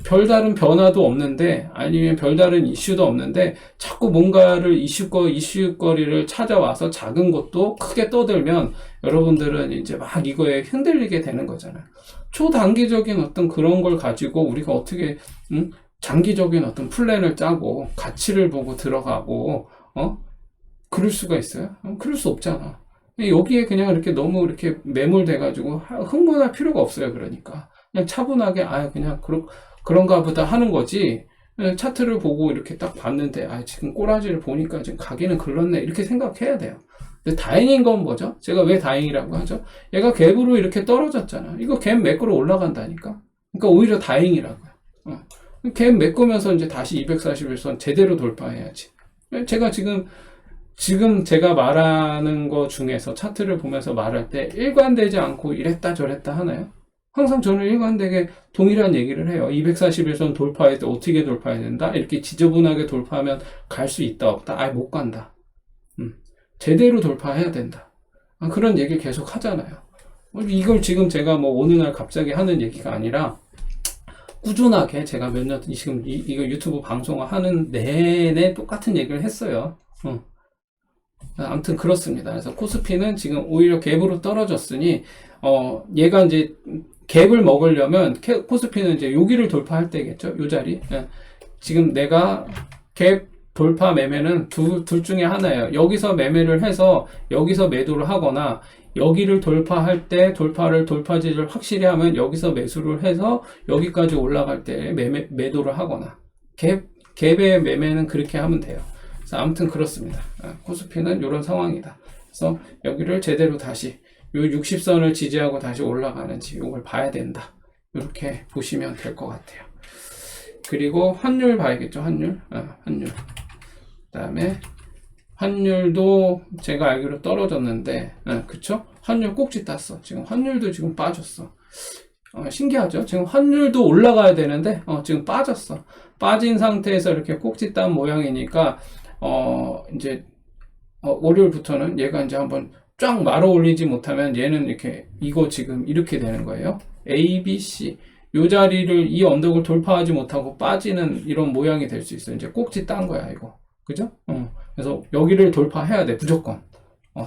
별다른 변화도 없는데 아니면 별다른 이슈도 없는데 자꾸 뭔가를 이슈거리를 찾아와서 작은 것도 크게 떠들면 여러분들은 이제 막 이거에 흔들리게 되는 거잖아요. 초단기적인 어떤 그런 걸 가지고 우리가 어떻게 장기적인 어떤 플랜을 짜고 가치를 보고 들어가고 그럴 수가 있어요? 그럴 수 없잖아. 여기에 그냥 이렇게 너무 이렇게 매몰돼가지고 흥분할 필요가 없어요. 그러니까 그냥 차분하게 그냥 그런가 보다 하는 거지. 차트를 보고 이렇게 딱 봤는데 지금 꼬라지를 보니까 지금 가기는 글렀네 이렇게 생각해야 돼요. 근데 다행인 건 뭐죠? 제가 왜 다행이라고 하죠? 얘가 갭으로 이렇게 떨어졌잖아. 이거 갭 메꾸러 올라간다니까. 그러니까 오히려 다행이라고요. 갭 메꾸면서 이제 다시 241선 제대로 돌파해야지. 제가 지금 제가 말하는 거 중에서 차트를 보면서 말할 때 일관되지 않고 이랬다 저랬다 하나요? 항상 저는 일관되게 동일한 얘기를 해요. 241선 돌파할 때 어떻게 돌파해야 된다? 이렇게 지저분하게 돌파하면 갈 수 있다 없다? 못 간다. 제대로 돌파해야 된다. 그런 얘기를 계속 하잖아요. 이걸 지금 제가 뭐 어느 날 갑자기 하는 얘기가 아니라 꾸준하게 제가 몇 년 지금 이거 유튜브 방송을 하는 내내 똑같은 얘기를 했어요. 아무튼 그렇습니다. 그래서 코스피는 지금 오히려 갭으로 떨어졌으니 얘가 이제 갭을 먹으려면 코스피는 이제 여기를 돌파할 때겠죠. 요 자리. 지금 내가 갭 돌파 매매는 둘 중에 하나예요. 여기서 매매를 해서 여기서 매도를 하거나 여기를 돌파할 때 돌파지를 확실히 하면 여기서 매수를 해서 여기까지 올라갈 때 매도를 하거나 갭의 매매는 그렇게 하면 돼요. 그래서 아무튼 그렇습니다. 코스피는 이런 상황이다. 그래서 여기를 제대로 다시 요 60선을 지지하고 다시 올라가는지 이걸 봐야 된다. 이렇게 보시면 될 것 같아요. 그리고 환율 봐야겠죠. 환율. 그 다음에 환율도 제가 알기로 떨어졌는데 그쵸? 환율 꼭지 땄어. 지금 환율도 지금 빠졌어. 신기하죠? 지금 환율도 올라가야 되는데 지금 빠졌어. 빠진 상태에서 이렇게 꼭지 딴 모양이니까 이제 월요일부터는 얘가 이제 한번 쫙 말아 올리지 못하면 얘는 이렇게 이거 지금 이렇게 되는 거예요. A, B, C 이 자리를 이 언덕을 돌파하지 못하고 빠지는 이런 모양이 될 수 있어요. 이제 꼭지 딴 거야 이거. 그죠? 그래서 여기를 돌파해야 돼 무조건.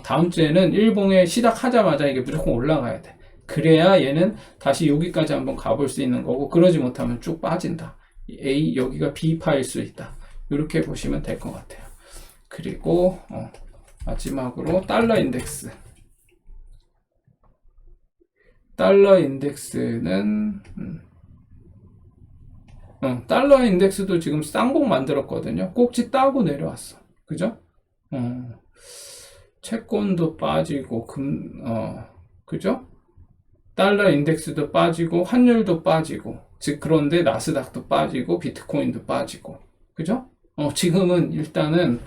다음 주에는 일봉에 시작하자마자 이게 무조건 올라가야 돼. 그래야 얘는 다시 여기까지 한번 가볼 수 있는 거고, 그러지 못하면 쭉 빠진다. A 여기가 B파일 수 있다. 이렇게 보시면 될 것 같아요. 그리고 마지막으로 달러 인덱스. 달러 인덱스는 달러 인덱스도 지금 쌍봉 만들었거든요. 꼭지 따고 내려왔어. 그죠? 채권도 빠지고 그죠? 달러 인덱스도 빠지고 환율도 빠지고 즉 그런데 나스닥도 빠지고 비트코인도 빠지고 그죠? 지금은 일단은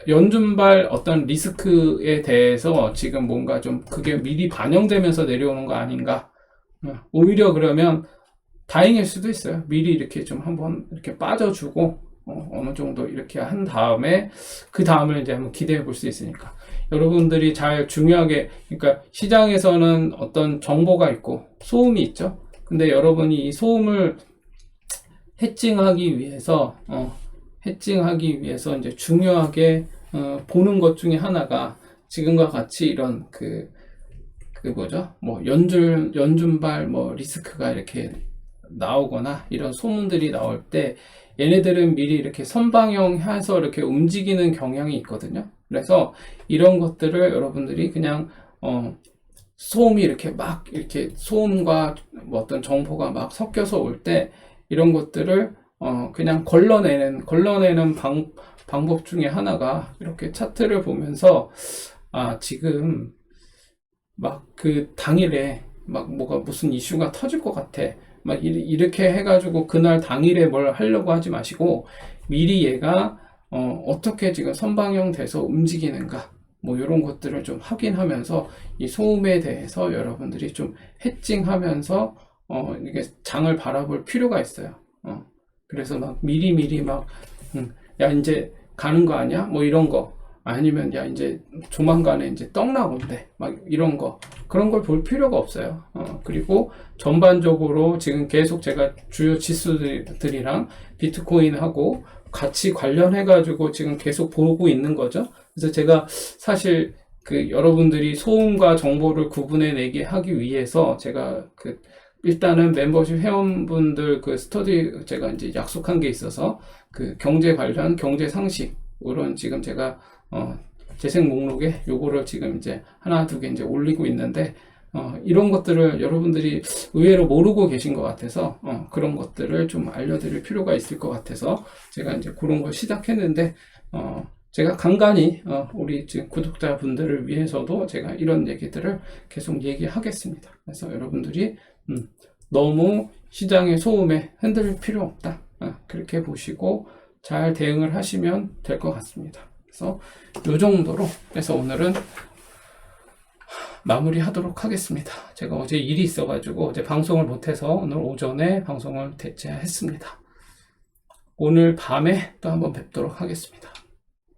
연준발 어떤 리스크에 대해서 지금 뭔가 좀 그게 미리 반영되면서 내려오는 거 아닌가? 오히려 그러면 다행일 수도 있어요. 미리 이렇게 좀 한번 이렇게 빠져주고 어느 정도 이렇게 한 다음에 그 다음을 이제 한번 기대해 볼 수 있으니까 여러분들이 잘 중요하게 그러니까 시장에서는 어떤 정보가 있고 소음이 있죠. 근데 여러분이 이 소음을 해칭하기 위해서 이제 중요하게 보는 것 중에 하나가 지금과 같이 이런 그 뭐죠? 뭐 연준발 뭐 리스크가 이렇게 나오거나 이런 소문들이 나올 때 얘네들은 미리 이렇게 선방형해서 이렇게 움직이는 경향이 있거든요. 그래서 이런 것들을 여러분들이 그냥 소음이 이렇게 막 이렇게 소음과 뭐 어떤 정보가 막 섞여서 올 때 이런 것들을 그냥 걸러내는 방법 중에 하나가 이렇게 차트를 보면서 지금 막 그 당일에 막 뭐가 무슨 이슈가 터질 것 같아. 막 이렇게 해가지고 그날 당일에 뭘 하려고 하지 마시고 미리 얘가 어떻게 지금 선방형 돼서 움직이는가 뭐 이런 것들을 좀 확인하면서 이 소음에 대해서 여러분들이 좀 해칭하면서 이게 장을 바라볼 필요가 있어요. 그래서 막 미리 막 야 이제 가는 거 아니야? 뭐 이런 거 아니면 야 이제 조만간에 이제 떡 나온대 막 이런 거 그런 걸 볼 필요가 없어요. 그리고 전반적으로 지금 계속 제가 주요 지수들이랑 비트코인하고 같이 관련해 가지고 지금 계속 보고 있는 거죠. 그래서 제가 사실 그 여러분들이 소음과 정보를 구분해 내게 하기 위해서 제가 일단은 멤버십 회원분들 그 스터디 제가 이제 약속한 게 있어서 그 경제 관련 경제 상식으로는 지금 제가 재생 목록에 요거를 지금 이제 하나 두 개 이제 올리고 있는데 이런 것들을 여러분들이 의외로 모르고 계신 것 같아서 그런 것들을 좀 알려드릴 필요가 있을 것 같아서 제가 이제 그런 걸 시작했는데 제가 간간히 우리 지금 구독자분들을 위해서도 제가 이런 얘기들을 계속 얘기하겠습니다. 그래서 여러분들이 너무 시장의 소음에 흔들릴 필요 없다. 그렇게 보시고 잘 대응을 하시면 될 것 같습니다. 그래서 이 정도로 해서 오늘은 마무리하도록 하겠습니다. 제가 어제 일이 있어가지고 어제 방송을 못해서 오늘 오전에 방송을 대체했습니다. 오늘 밤에 또 한번 뵙도록 하겠습니다.